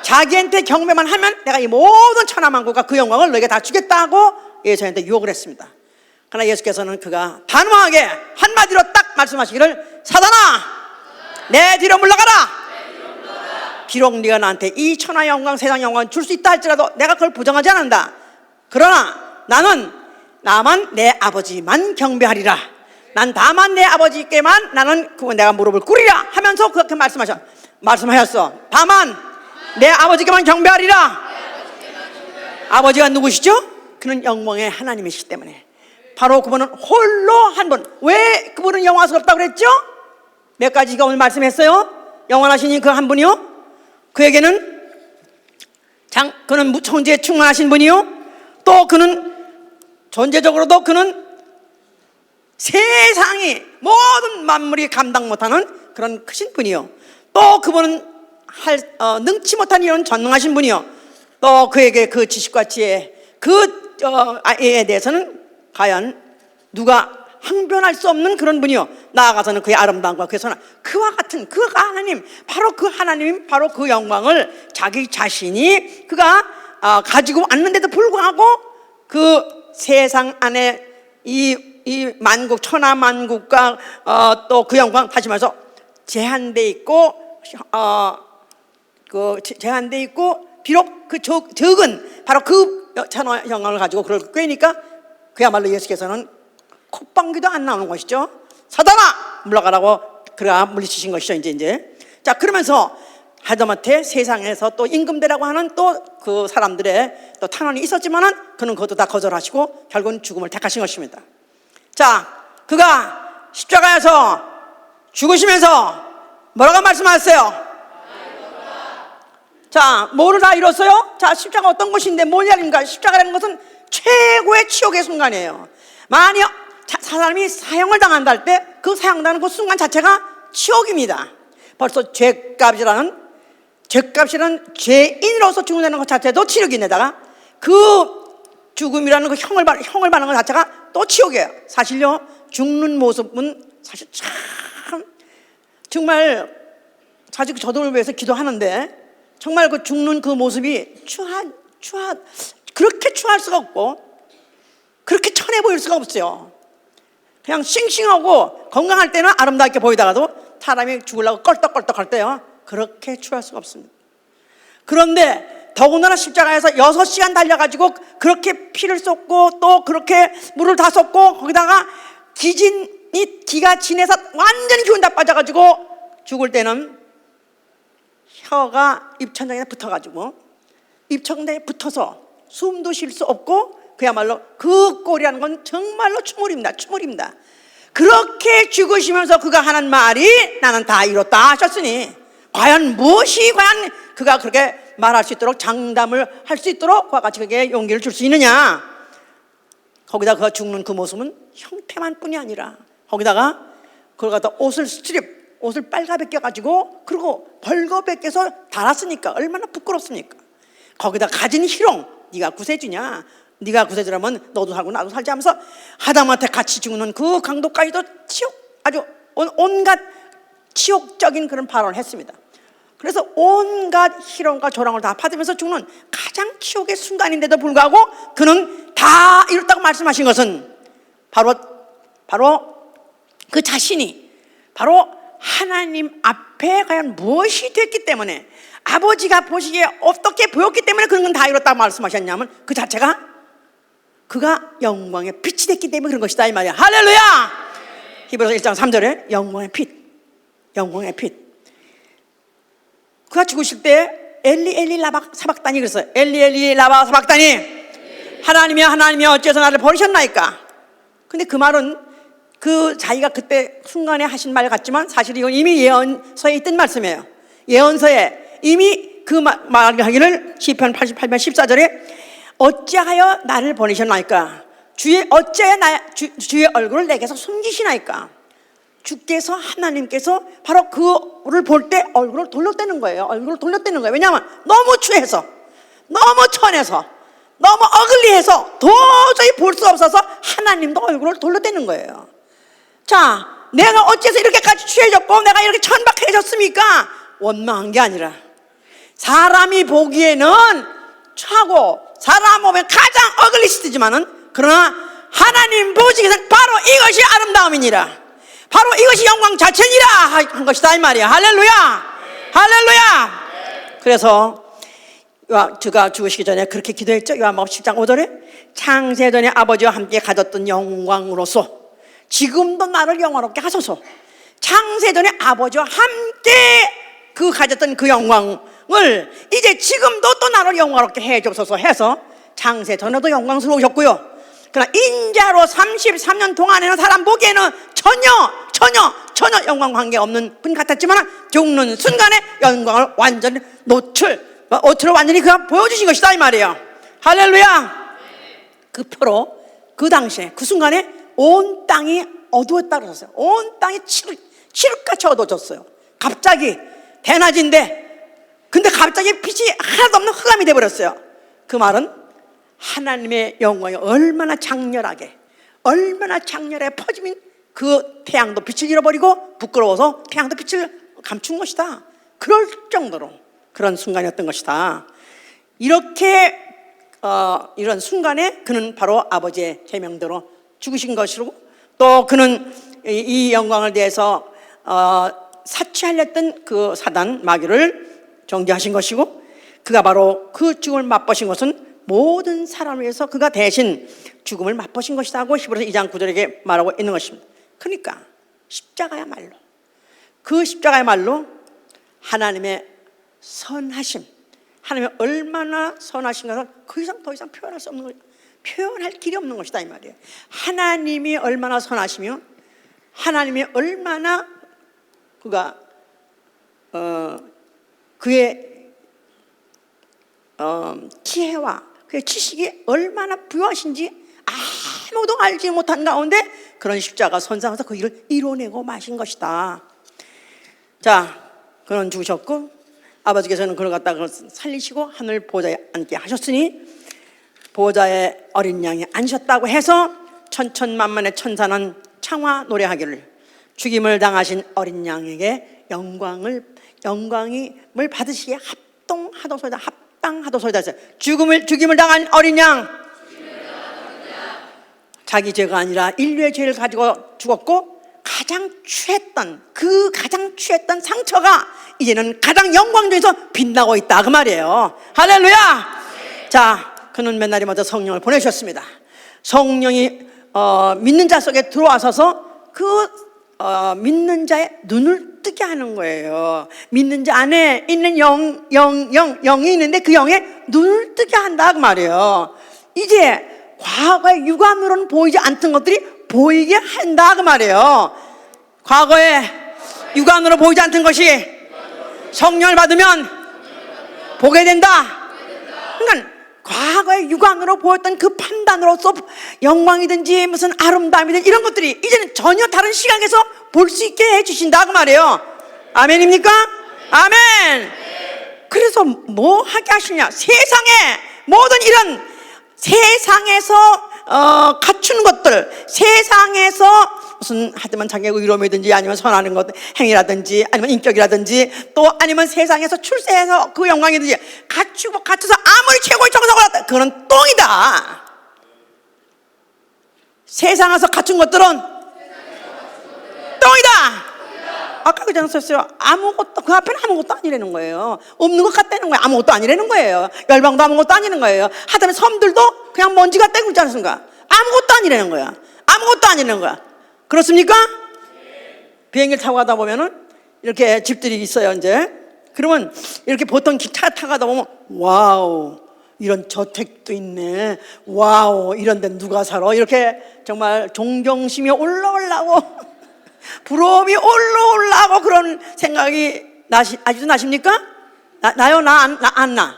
A: 자기한테 경배만 하면 내가 이 모든 천하만국과 그 영광을 너에게 다 주겠다고 예수한테 유혹을 했습니다. 그러나 예수께서는 그가 단호하게 한마디로 딱 말씀하시기를, 사단아 내 뒤로 물러가라. 비록 네가 나한테 이 천하 영광 세상 영광 줄 수 있다 할지라도 내가 그걸 부정하지 않는다. 그러나 나만 내 아버지만 경배하리라. 난 다만 내 아버지께만 나는 내가 무릎을 꿇으리라 하면서 그렇게 말씀하셨어. 다만 내 아버지께만 경배하리라. 아버지가 누구시죠? 그는 영광의 하나님이시기 때문에 바로 그분은 홀로 한 분. 왜 그분은 영화스럽다고 그랬죠? 몇 가지가 오늘 말씀했어요. 영원하신 그 한 분이요, 그에게는 그는 무천지에 충만하신 분이요, 또 그는 존재적으로도 그는 세상이 모든 만물이 감당 못하는 그런 크신 분이요, 또 그분은 능치 못한 이런 전능하신 분이요, 또 그에게 그 지식과 지혜 그에 대해서는 과연 누가 항변할 수 없는 그런 분이요, 나아가서는 그의 아름다움과 그의 선한 그와 같은 그 하나님, 바로 그 하나님, 바로 그 영광을 자기 자신이 그가 가지고 왔는데도 불구하고 그 세상 안에 이 만국, 천하만국과 또 그 영광, 다시 말해서 제한돼 있고 제한돼 있고 비록 그 적은 바로 그 천하 영광을 가지고 그걸 꾀니까 그야말로 예수께서는 콧방귀도 안 나오는 것이죠. 사단아 물러가라고 그가 물리치신 것이죠. 이제 자, 그러면서 하다못해 세상에서 또 임금대라고 하는 또 그 사람들의 또 탄원이 있었지만은 그는 그것도 다 거절하시고 결국은 죽음을 택하신 것입니다. 자, 그가 십자가에서 죽으시면서 뭐라고 말씀하셨어요? 자, 뭐를 다 이뤘어요? 자, 십자가 어떤 것인데 뭘 아닙니까? 십자가라는 것은 최고의 치욕의 순간이에요. 만약 사람이 사형을 당한다 할 때 그 사형당하는 그 순간 자체가 치욕입니다. 벌써 죄값이라는 죄인으로서 죽는다는 것 자체도 치욕인데다가 그 죽음이라는 그 형을 받는 것 자체가 또 치욕이에요. 사실요, 죽는 모습은 사실 참 정말 사실 저도 위해서 기도하는데 정말 그 죽는 그 모습이 그렇게 추할 수가 없고 그렇게 천해 보일 수가 없어요. 그냥 싱싱하고 건강할 때는 아름답게 보이다가도 사람이 죽으려고 껄떡껄떡 할 때요, 그렇게 추할 수가 없습니다. 그런데 더군다나 십자가에서 6시간 달려가지고 그렇게 피를 쏟고 또 그렇게 물을 다 쏟고 거기다가 기가 진해서 완전히 기운 다 빠져가지고 죽을 때는 혀가 입천장에 붙어가지고 입천장에 붙어서 숨도 쉴 수 없고 그야말로 그 꼴이라는 건 정말로 추물입니다. 그렇게 죽으시면서 그가 하는 말이 나는 다 이뤘다 하셨으니 과연 그가 그렇게 말할 수 있도록 장담을 할 수 있도록 그와 같이 그에게 용기를 줄 수 있느냐. 거기다 그가 죽는 그 모습은 형태만 뿐이 아니라 거기다가 그걸 갖다 옷을 빨가 벗겨가지고 그리고 벌거 벗겨서 달았으니까 얼마나 부끄럽습니까. 거기다 가진 희롱, 네가 구세주냐, 네가 구세주라면 너도 살고 나도 살지 하면서 하다못해 같이 죽는 그 강도까지도 아주 온갖 치욕적인 그런 발언을 했습니다. 그래서 온갖 희롱과 조롱을 다 받으면서 죽는 가장 치욕의 순간인데도 불구하고 그는 다 이뤘다고 말씀하신 것은 바로 그 자신이 바로 하나님 앞에 과연 무엇이 됐기 때문에 아버지가 보시기에 어떻게 보였기 때문에 그런 건 다 이뤘다고 말씀하셨냐면 그 자체가 그가 영광의 빛이 됐기 때문에 그런 것이다 이 말이야. 할렐루야. 히브리서 1장 3절에 영광의 빛. 그가 죽으실 때 엘리 라바 사박다니 그랬어요. 엘리 라바 사박다니, 하나님이여 어째서 나를 버리셨나이까. 근데 그 말은 그 자기가 그때 순간에 하신 말 같지만 사실 이건 이미 예언서에 있던 말씀이에요. 예언서에 이미 그 말을 하기를 시편 88편 14절에 어찌하여 나를 버리셨나이까. 어찌하여 주의 얼굴을 내게서 숨기시나이까. 주께서 하나님께서 바로 그를 볼 때 얼굴을 돌려대는 거예요. 왜냐하면 너무 추해서, 너무 천해서, 너무 어글리해서 도저히 볼 수 없어서 하나님도 얼굴을 돌려대는 거예요. 자, 내가 어째서 이렇게까지 취해졌고 내가 이렇게 천박해졌습니까? 원망한 게 아니라 사람이 보기에는 차고 사람 보면 가장 어글리시지만은 그러나 하나님 보시기에는 바로 이것이 아름다움이니라, 바로 이것이 영광 자체니라 한 것이다 이 말이야. 할렐루야. 그래서 그가 죽으시기 전에 그렇게 기도했죠. 요한복음 10장 5절에 창세전에 아버지와 함께 가졌던 영광으로서 지금도 나를 영화롭게 하소서. 창세전에 아버지와 함께 그 가졌던 그 영광을 이제 지금도 또 나를 영화롭게 해주소서 해서 창세전에도 영광스러우셨고요. 그러나 인자로 33년 동안에는 사람 보기에는 전혀 영광 관계 없는 분 같았지만 죽는 순간에 영광을 완전히 옷으로 완전히 그가 보여주신 것이다 이 말이에요. 할렐루야. 그 표로 그 당시에 그 순간에 온 땅이 어두웠다 그러셨어요. 온 땅이 칠흑같이 어두워졌어요. 갑자기 대낮인데 근데 갑자기 빛이 하나도 없는 흑암이 돼버렸어요. 그 말은 하나님의 영광이 얼마나 장렬해 퍼지면 그 태양도 빛을 잃어버리고 부끄러워서 태양도 빛을 감춘 것이다. 그럴 정도로 그런 순간이었던 것이다. 이렇게 이런 순간에 그는 바로 아버지의 계명대로 죽으신 것이고 또 그는 이 영광을 대해서 사치하렸던 그 사단 마귀를 정죄하신 것이고 그가 바로 그 죽음을 맛보신 것은 모든 사람을 위해서 그가 대신 죽음을 맛보신 것이다 하고 히브리서 2장 9절에게 말하고 있는 것입니다. 그러니까 십자가야말로 그 십자가야말로 하나님의 선하심, 하나님의 얼마나 선하신 것을 더 이상 표현할 수 없는 거예요. 표현할 길이 없는 것이다 이 말이에요. 하나님이 얼마나 선하시며 하나님이 얼마나 그가 그의 지혜와 그 지식이 얼마나 부여하신지 아무도 알지 못한 가운데 그런 십자가 선상에서 그 일을 이뤄내고 마신 것이다. 자, 그는 죽으셨고 아버지께서는 그를 갖다가 살리시고 하늘 보좌에 앉게 하셨으니 보좌에 어린 양이 앉으셨다고 해서 천천만만의 천사는 창화 노래하기를 죽임을 당하신 어린 양에게 영광을 받으시기에 합당하도소이다 했어요. 죽임을 당한 어린 양, 자기 죄가 아니라 인류의 죄를 가지고 죽었고 가장 취했던 상처가 이제는 가장 영광중에서 빛나고 있다 그 말이에요. 할렐루야. 자, 그는 맨날이 먼저 성령을 보내셨습니다. 성령이 믿는 자 속에 들어와서서 믿는 자의 눈을 뜨게 하는 거예요. 믿는 자 안에 있는 영이 있는데 그 영에 눈을 뜨게 한다 그 말이에요. 이제 과거의 육안으로는 보이지 않던 것들이 보이게 한다 그 말이에요. 과거에 육안으로 보이지 않던 것이 성령을 받으면 보게 된다. 그러니까 과거의 육안으로 보였던 그 판단으로서 영광이든지 무슨 아름다움이든지 이런 것들이 이제는 전혀 다른 시각에서 볼 수 있게 해주신다 그 말이에요. 아멘입니까? 아멘. 그래서 뭐 하게 하시냐, 세상에 모든 이런 세상에서 갖추는 것들, 세상에서 무슨 하여튼 자기의 의로움이든지 아니면 선하는 것 행위라든지 아니면 인격이라든지 또 아니면 세상에서 출세해서 그 영광이든지 갖춰서 아무리 최고의 정상을 갖다 그건 똥이다. 세상에서 갖춘 것들은 똥이다. 아까 그전에 썼어요. 아무것도, 그 앞에는 아무것도 아니라는 거예요. 없는 것 같다는 거예요. 아무것도 아니라는 거예요. 열방도 아무것도 아니라는 거예요. 하다면 섬들도 그냥 먼지 같다고 그러지 않습니까? 아무것도 아니라는 거야. 아무것도 아니라는 거야. 그렇습니까? 비행기를 타고 가다 보면은 이렇게 집들이 있어요, 이제. 그러면 이렇게 보통 차 타고 가다 보면, 와우, 이런 저택도 있네. 와우, 이런 데 누가 살아? 이렇게 정말 존경심이 올라오려고, 부러움이 올라오려고 그런 생각이 아직도 나십니까? 나요? 안 나?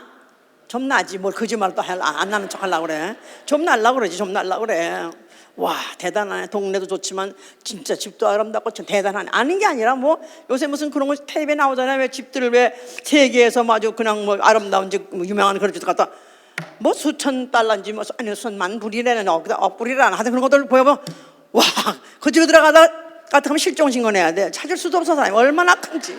A: 좀 나지. 뭘 거짓말 또 안 나는 척 하려고 그래. 좀 날라고 그러지, 좀 날라고 그래. 와, 대단하네. 동네도 좋지만 진짜 집도 아름답고 대단하네. 아닌 게 아니라 뭐 요새 무슨 그런 거 텔레비에 나오잖아요. 왜 집들을 왜 세계에서 아주 그냥 뭐 아름다운 집 유명한 그런 집 갖다 뭐 수천 달러인지 뭐 아니 수만 불이라는 억불이라는 하여튼 그런 것들 보여보면 와, 그 집에 들어가다 하면 실종신고내야 돼. 찾을 수도 없어서 얼마나 큰지.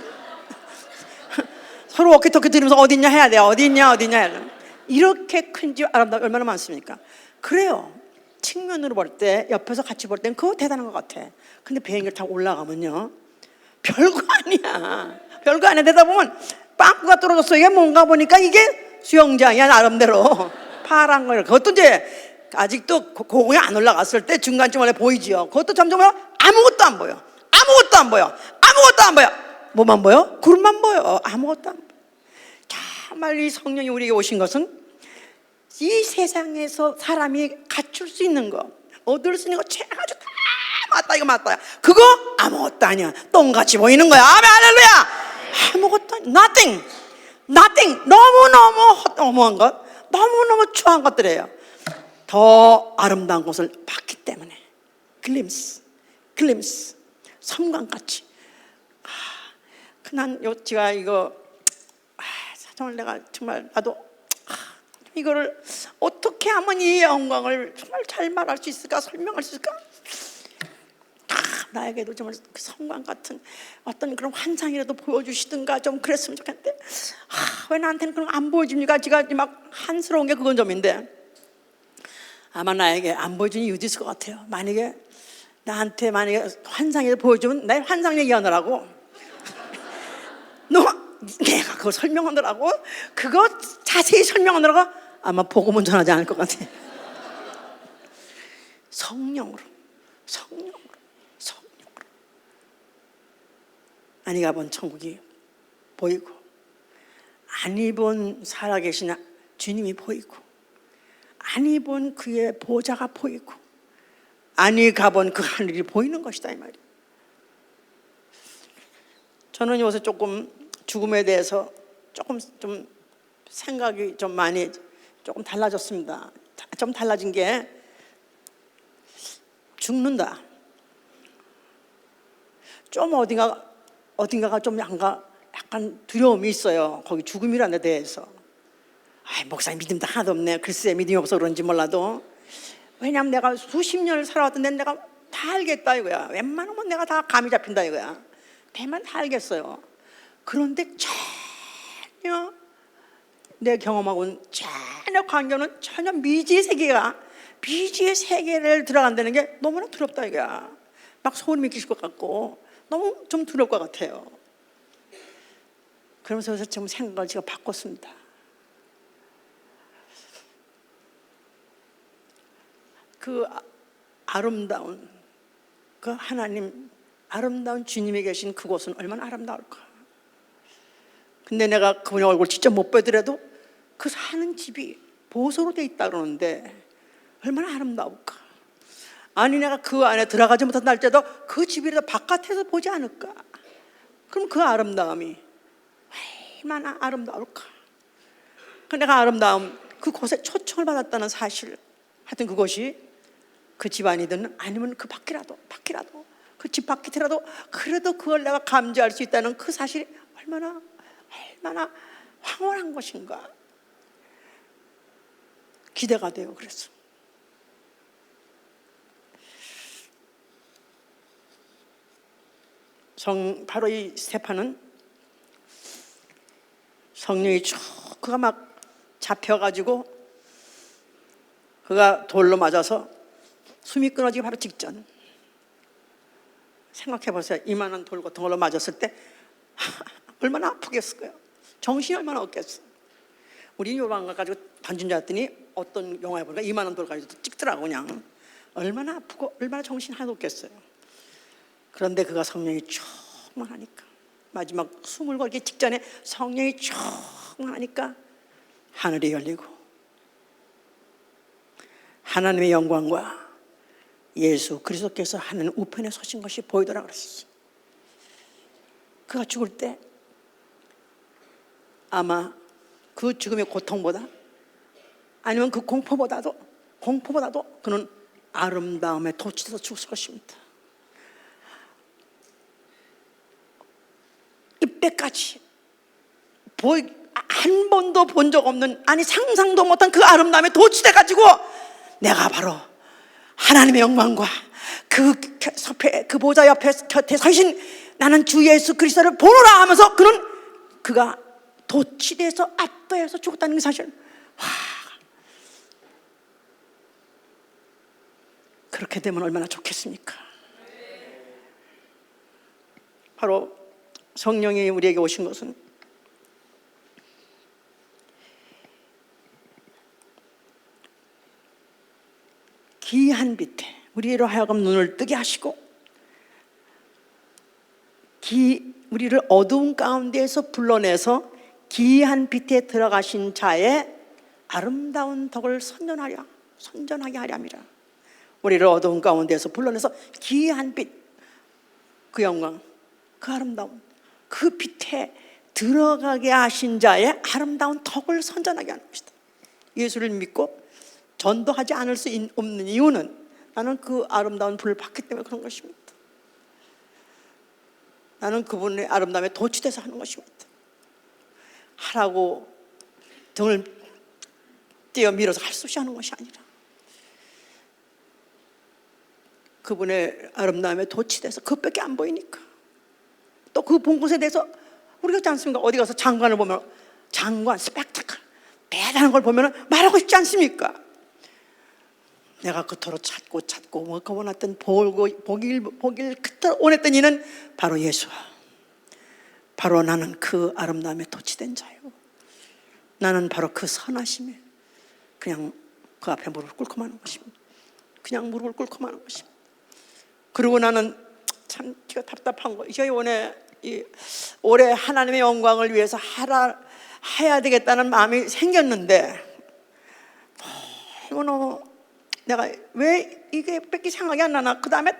A: 서로 어깨터깨 들으면서 어딨냐 해야 돼. 어딨냐 해야 돼. 이렇게 큰 집 아름다운 얼마나 많습니까? 그래요. 측면으로 볼 때, 옆에서 같이 볼 때는 그거 대단한 것 같아. 근데 비행기를 타고 올라가면요, 별거 아니야. 별거 아니야. 되다 보면 빵꾸가 떨어졌어. 이게 뭔가 보니까 이게 수영장이야, 나름대로. 파란 거. 그것도 이제 아직도 고공에 안 올라갔을 때 중간쯤 원래 보이지요. 그것도 점점 아무것도 안 보여. 아무것도 안 보여. 아무것도 안 보여. 뭐만 보여? 구름만 보여. 아무것도 안 보여. 정말 이 성령이 우리에게 오신 것은 이 세상에서 사람이 갖출 수 있는 거, 얻을 수 있는 거 아주 다 맞다, 이거 맞다. 그거 아무것도 아니야. 똥같이 보이는 거야. 아멘, 할렐루야. 아무것도 아니야. nothing. 너무너무 허무한 것, 너무너무 추한 것들이에요. 더 아름다운 것을 봤기 때문에 glimpse, 섬광같이. 난 제가 이거 정말 내가 정말 나도 이거를 어떻게 하면 이 영광을 정말 잘 말할 수 있을까, 설명할 수 있을까? 나에게도 정말 그 성광 같은 어떤 그런 환상이라도 보여주시든가 좀 그랬으면 좋겠는데 왜 나한테는 그런 거 안 보여줍니까? 제가 막 한스러운 게 그건 점인데 아마 나에게 안 보여주는 이유도 있을 것 같아요. 만약에 나한테 환상이라도 보여주면 내 환상 얘기하느라고 내가 그걸 설명하느라고 그거 자세히 설명하느라고 아마 복음은 전하지 않을 것 같아. 성령으로 아니가 본 천국이 보이고 아니 본 살아계신 주님이 보이고 아니 본 그의 보좌가 보이고 아니 가본 그 하늘이 보이는 것이다 이 말이에요. 저는 요새 조금 죽음에 대해서 조금 좀 생각이 좀 많이 조금 달라졌습니다. 좀 달라진 게 죽는다. 좀 어딘가가 좀 약간 두려움이 있어요. 거기 죽음이라는 데 대해서. 목사님 믿음도 하나도 없네. 글쎄 믿음이 없어서 그런지 몰라도. 왜냐면 내가 수십 년을 살아왔던 데 내가 다 알겠다 이거야. 웬만하면 내가 다 감이 잡힌다 이거야. 대만 다 알겠어요. 그런데 전혀 내 경험하고는 전혀 관계는 전혀 미지의 세계를 들어간다는 게 너무나 두렵다 이거야. 막 소름이 끼칠 것 같고 너무 좀 두려울 것 같아요. 그러면서 좀 생각을 제가 바꿨습니다. 그 아름다운 그 하나님, 아름다운 주님이 계신 그곳은 얼마나 아름다울까. 근데 내가 그분의 얼굴 직접 못 보더라도 그 사는 집이 보석으로 돼 있다 그러는데 얼마나 아름다울까. 아니 내가 그 안에 들어가지 못한 날짜도 그 집이라도 바깥에서 보지 않을까. 그럼 그 아름다움이 얼마나 아름다울까. 내가 아름다움 그곳에 초청을 받았다는 사실, 하여튼 그것이 그 집안이든 아니면 그 밖이라도 그 집 밖이더라도 그래도 그걸 내가 감지할 수 있다는 그 사실이 얼마나 황홀한 것인가. 기대가 돼요. 그래서 바로 이 스테판은 성령이 쭉 그가 막 잡혀가지고 그가 돌로 맞아서 숨이 끊어지기 바로 직전, 생각해보세요. 이만한 돌 같은 걸로 맞았을 때 얼마나 아프겠어요. 정신이 얼마나 없겠어요. 우리 요방을 가지고 던진 줄 알았더니 어떤 영화에 보니까 이만한 돌 가지고 찍더라고. 그냥 얼마나 아프고 얼마나 정신이 하나도 없겠어요. 그런데 그가 성령이 충만하니까, 마지막 숨을 걸기 직전에 성령이 충만하니까 하늘이 열리고 하나님의 영광과 예수 그리스도께서 하나님 우편에 서신 것이 보이더라 그랬어요. 그가 죽을 때 아마 그 죽음의 고통보다 아니면 그 공포보다도 그는 아름다움에 도취돼서 죽었을 것입니다. 이때까지 한 번도 본 적 없는, 아니 상상도 못한 그 아름다움에 도취돼가지고 내가 바로 하나님의 영광과 그 보좌 옆에 곁에 서신 나는 주 예수 그리스도를 보노라 하면서 그가 도취돼서 압도해서 죽었다는 게 사실, 그렇게 되면 얼마나 좋겠습니까? 바로 성령이 우리에게 오신 것은 기이한 빛에 우리로 하여금 눈을 뜨게 하시고 우리를 어두운 가운데에서 불러내서 기이한 빛에 들어가신 자의 아름다운 덕을 선전하게 하렵니다. 우리를 어두운 가운데에서 불러내서 기이한 빛, 그 영광, 그 아름다움, 그 빛에 들어가게 하신 자의 아름다운 덕을 선전하게 하는 것이다. 예수를 믿고 전도하지 않을 수 없는 이유는 나는 그 아름다운 불을 받기 때문에 그런 것입니다. 나는 그분의 아름다움에 도취돼서 하는 것입니다. 하라고 등을 띄어 밀어서 할 수 없이 하는 것이 아니라 그분의 아름다움에 도취돼서 그것밖에 안 보이니까. 또 그 본 곳에 대해서 우리가 그렇지 않습니까? 어디 가서 장관을 보면 장관, 스펙타클, 대단한 걸 보면 말하고 싶지 않습니까? 내가 그토록 찾고 먹고 원했던 보길 그토록 원했던 이는 바로 예수와, 바로 나는 그 아름다움에 도취된 자요. 나는 바로 그 선하심에 그냥 그 앞에 무릎을 꿇고 마는 것입니다. 그냥 무릎을 꿇고 마는 것입니다. 그리고 나는 참 기가 답답한 거, 이제 올해 하나님의 영광을 위해서 해야 되겠다는 마음이 생겼는데 너무너무 내가 왜 이게 뺏기 생각이 안 나나. 그 다음에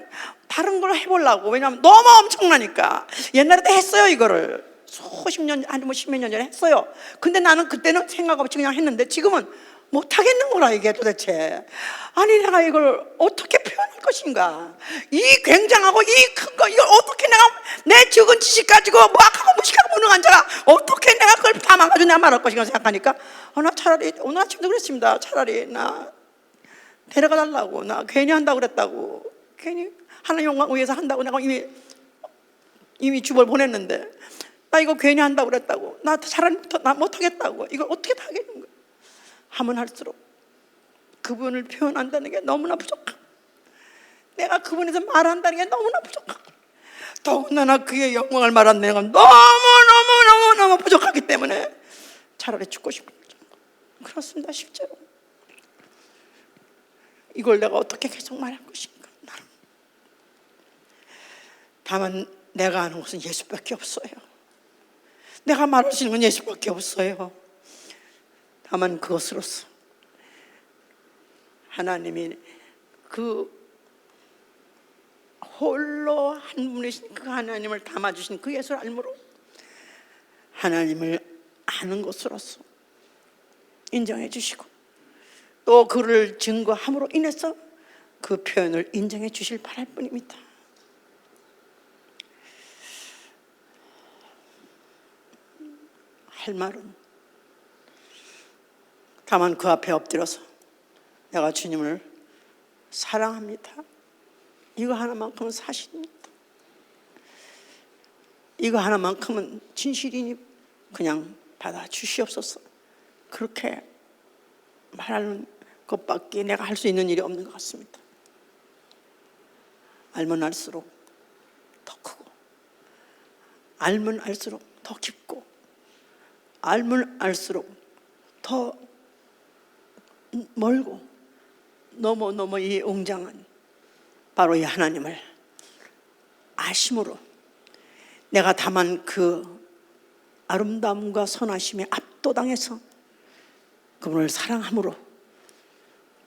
A: 다른 걸 해보려고. 왜냐하면 너무 엄청나니까. 옛날에도 했어요. 이거를 수십 년, 아니 뭐 십몇 년 전에 했어요. 근데 나는 그때는 생각 없이 그냥 했는데 지금은 못하겠는 거라 이게 도대체. 아니 내가 이걸 어떻게 표현할 것인가. 이 굉장하고 이 큰 거 이걸 어떻게 내가 내 적은 지식 가지고 무악하고 무식하고 무능한 자가 어떻게 내가 그걸 다 망가지고 내가 말할 것인가 생각하니까 나 차라리 오늘 아침도 그랬습니다. 차라리 나 데려가 달라고. 나 괜히 한다고 그랬다고. 괜히 하나님 영광 위해서 한다고 내가 이미 주벌 보냈는데 나 이거 괜히 한다고 그랬다고. 나 차라리 나 못하겠다고. 이걸 어떻게 다 하겠는 거야. 하면 할수록 그분을 표현한다는 게 너무나 부족하고 내가 그분에서 말한다는 게 너무나 부족하고 더군다나 그의 영광을 말하는 내가 너무 부족하기 때문에 차라리 죽고 싶은 거죠. 그렇습니다. 실제로 이걸 내가 어떻게 계속 말할 것인가. 나는 다만 내가 아는 것은 예수밖에 없어요. 내가 말할 수 있는 건 예수밖에 없어요. 다만 그것으로서 하나님이 그 홀로 한 분이신 그 하나님을 담아주신 그 예수를 알므로 하나님을 아는 것으로서 인정해 주시고 또 그를 증거함으로 인해서 그 표현을 인정해 주실 바랄 뿐입니다. 할 말은 다만 그 앞에 엎드려서 내가 주님을 사랑합니다. 이거 하나만큼은 사실입니다. 이거 하나만큼은 진실이니 그냥 받아주시옵소서. 그렇게 말하는 것밖에 내가 할 수 있는 일이 없는 것 같습니다. 알면 알수록 더 크고 알면 알수록 더 깊고 알면 알수록 더 멀고 너무 이 웅장한 바로 이 하나님을 아심으로 내가 다만 그 아름다움과 선하심에 압도당해서 그분을 사랑함으로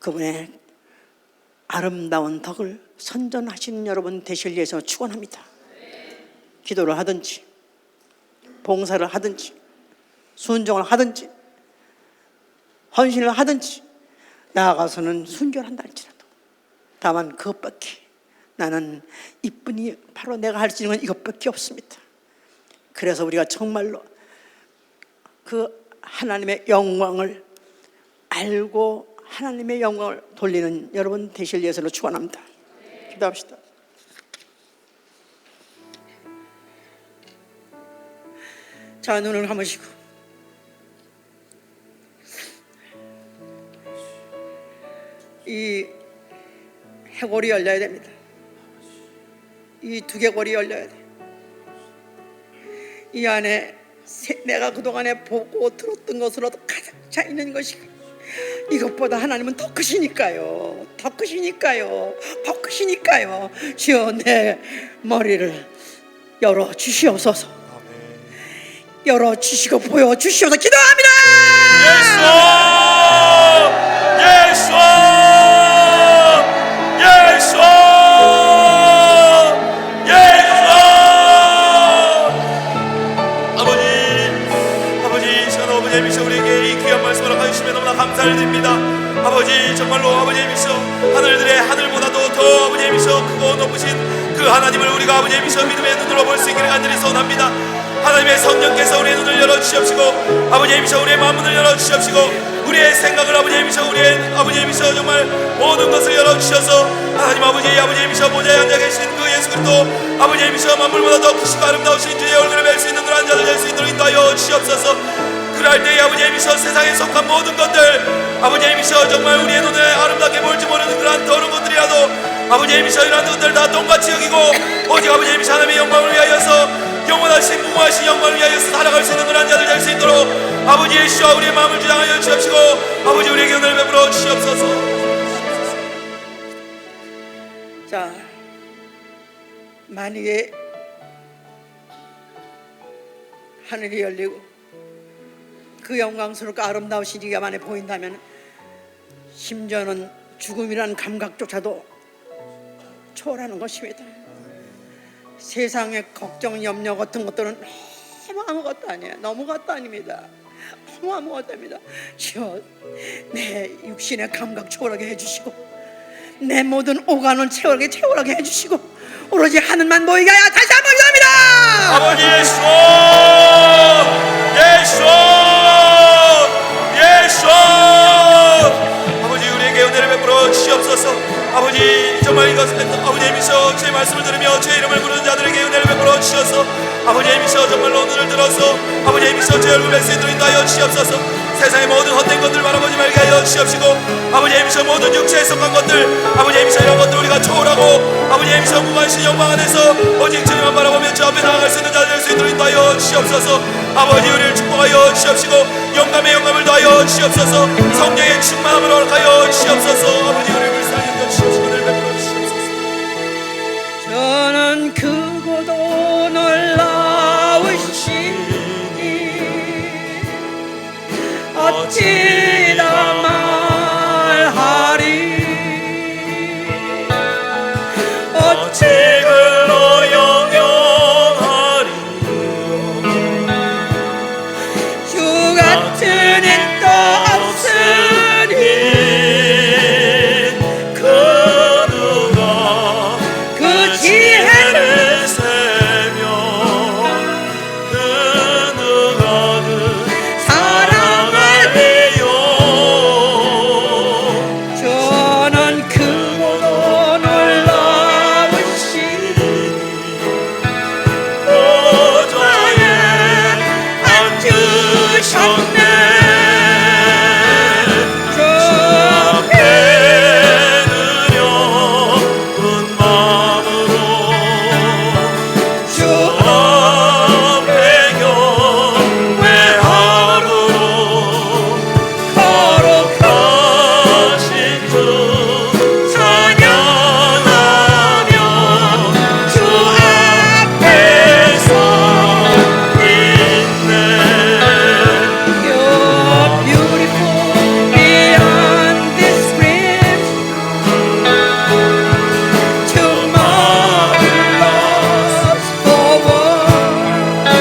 A: 그분의 아름다운 덕을 선전하시는 여러분 되실 위해서 축원합니다. 기도를 하든지 봉사를 하든지 순종을 하든지 헌신을 하든지 나아가서는 순결한다 할지라도 다만 그것밖에 나는 이뿐이 바로 내가 할 수 있는 건 이것밖에 없습니다. 그래서 우리가 정말로 그 하나님의 영광을 알고 하나님의 영광을 돌리는 여러분 되실 예수로 축원합니다. 기도합시다. 자, 눈을 감으시고 이 해골이 열려야 됩니다. 이 두개골이 열려야 돼. 이 안에 내가 그동안에 보고 들었던 것으로도 가장 차 있는 것이 이것보다 하나님은 더 크시니까요. 더 크시니까요. 더 크시니까요. 주여 내 머리를 열어주시옵소서. 열어주시고 보여주시옵소서. 기도합니다.
B: 예수 예수 아버지 시간 아버지이시여 우리에게 이 귀한 말씀을 허락하시면 너무나 감사를 드립니다. 아버지 정말로 아버지이시여 하늘들의 하늘보다도 더 아버지이시여 크고 높으신 그 하나님을 우리가 아버지이시여 믿음의 눈으로 볼 수 있기를 간절히 소원합니다. 하나님의 성령께서 우리의 눈을 열어주시옵시고 아버지이시여 우리의 마음을 열어주시옵시고 우리의 생각을 아버지이시여 우리의 아버지이시여 정말 모든 것을 열어주셔서 하나님 아버지이시여 보좌에 앉아 계신 그 예수 그리스도 아버지이시여 만물보다 더 크시고 아름다우신 주의 얼굴을 뵐 수 있는 그런 자들 될 수 있도록 인도하여 주시옵소서. 그럴 때에 아버지이시여 세상에 속한 모든 것들 아버지이시여 정말 우리의 눈에 아름답게 볼지 모르는 그러한 더러운 것들이라도 아버지이시여 이러한 것들 다 똑같이 여기고 오직 아버지이시여 하나님의 영광을 위하여서 영원하신 무궁하신 영광을 위하여서 살아갈 수 있는 그런 자들 될 수 있도록 아버지이시여 우리의 마음을 주장하여 주옵시고 아버지 우리에게 은혜를 베풀어 주시옵소서.
A: 자, 만약에 하늘이 열리고 그 영광스럽고 아름다우신 이가 만에 보인다면 심지어는 죽음이라는 감각조차도 초월하는 것입니다. 세상의 걱정, 염려 같은 것들은 너무 아무것도 아니에요. 너무것도 아닙니다. 너무 아무것도 아닙니다. 주여, 내 육신의 감각 초월하게 해주시고 내 모든 오간을 채워하게 해주시고 오로지 하늘만 보이게 하여 다시 한번 기도합니다.
B: 아버지 예수, 예수, 예수. 아버지 우리에게 은혜를 베풀어 주시옵소서. 아버지 정말 이것은 아버지님이셔 제 말씀을 들으며 제 이름을 부르는 자들에게 은혜를 베풀어 주셔서 아버지님이셔 정말로 눈을 들어서 아버지님이셔 제 얼굴 백성들을 인도하여 주시옵소서. 세상의 모든 헛된 것들 바라보지 말게 하여 주시옵시고 아버지님이셔 모든 육체에 속한 것들 아버지님이셔 이런 것들 우리가 초월하고 아버지님이셔 무관신 영광 안에서 오직 주님만 바라보며 주 앞에 나아갈 수 있는 자들 수 있도록 인도하여 주시옵소서. 아버지 우리를 축복하여 주시옵시고 영감의 영감을 더하여 주시옵소서. 성령의 충만함을 허락하여 주시옵소서. 아버지 우리를 불쌍히 여겨 주시옵시고 은혜를 베풀어 주시옵소서.
A: 저는 크고도 놀라우시니 어찌다 말하리 어찌
B: 글로 영영하리
A: 주 같은 일도 없으니
B: 그 누가
A: 그 지혜를
B: 세며 그 누가 그
A: 사랑을
B: 해요
A: 저는 크고도 놀라우시니
B: 보좌에 앉으셨네
A: 주
B: 앞에 느려운 마음으로
A: 주
B: 앞에 경외하루로 거룩하신 주 찬양하며 주 앞에 서 있네.
A: You're beautiful beyond description, too marvelous for words,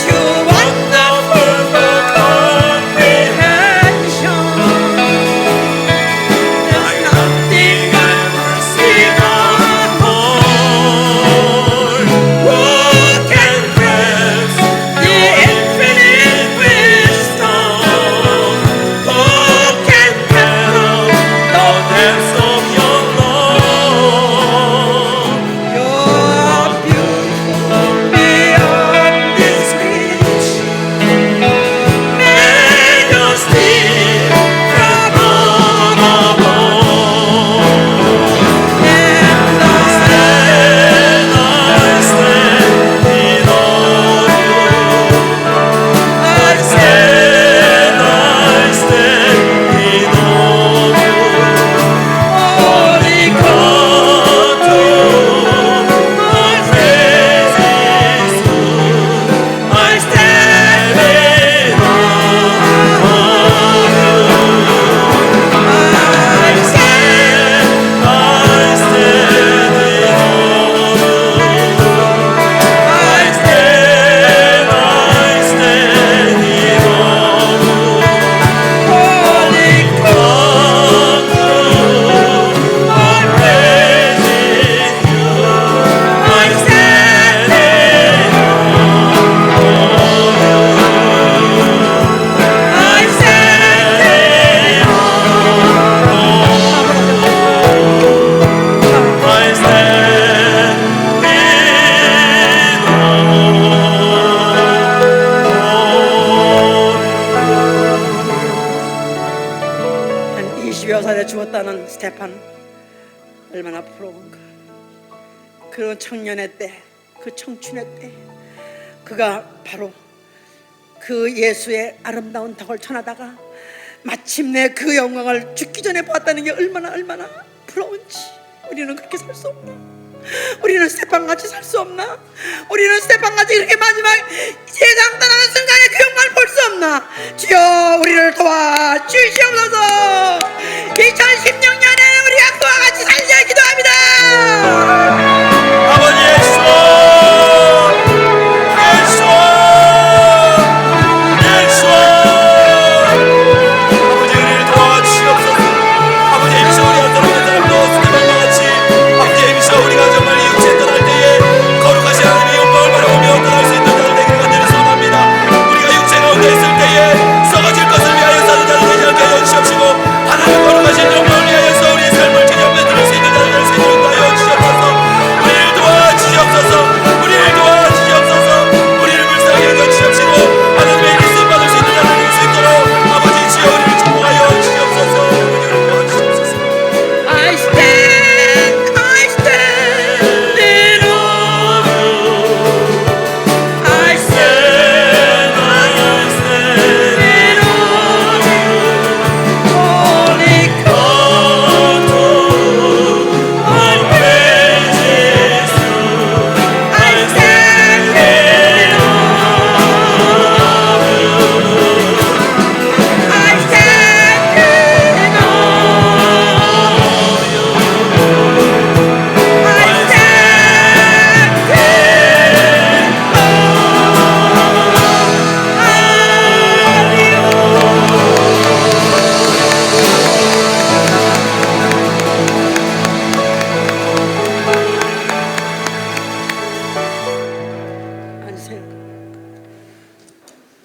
A: too wonderful for comprehension. There's nothing I see who can grasp the infinite wisdom. Who can fathom the depths of your love? You're beautiful beyond description. Majesty from above. And I Holy God, my faith is good. I stand in awe of you. I stand in awe of you. I stand in awe of you. Holy God, my praise is you. I stand in awe of you. I stand in awe. I 한 20여 살에 죽었다는 스테판 얼마나 부러운가. 그런 청년의 때, 그 청춘의 때 그가 바로 그 예수의 아름다운 덕을 전하다가 마침내 그 영광을 죽기 전에 보았다는 게 얼마나 부러운지. 우리는 그렇게 살 수 없나? 우리는 스테판같이 살 수 없나? 우리는 스테판같이 이렇게 마지막 세상 떠나는 순간에 그 영광을 볼 수 없나? 주여 우리를 도와주시옵소서. 2016년에 우리가 그와 같이 살려 기도합니다.
B: 아버지 예수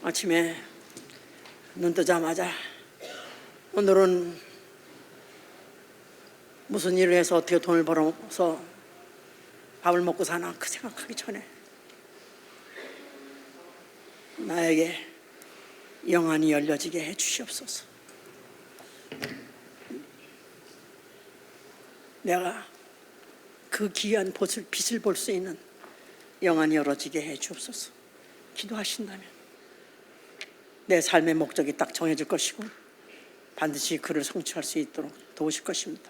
A: 아침에 눈 뜨자마자 오늘은 무슨 일을 해서 어떻게 돈을 벌어서 밥을 먹고 사나 그 생각하기 전에 나에게 영안이 열려지게 해 주시옵소서. 내가 그 귀한 빛을 볼 수 있는 영안이 열어지게 해 주옵소서. 기도하신다면 내 삶의 목적이 딱 정해질 것이고 반드시 그를 성취할 수 있도록 도우실 것입니다.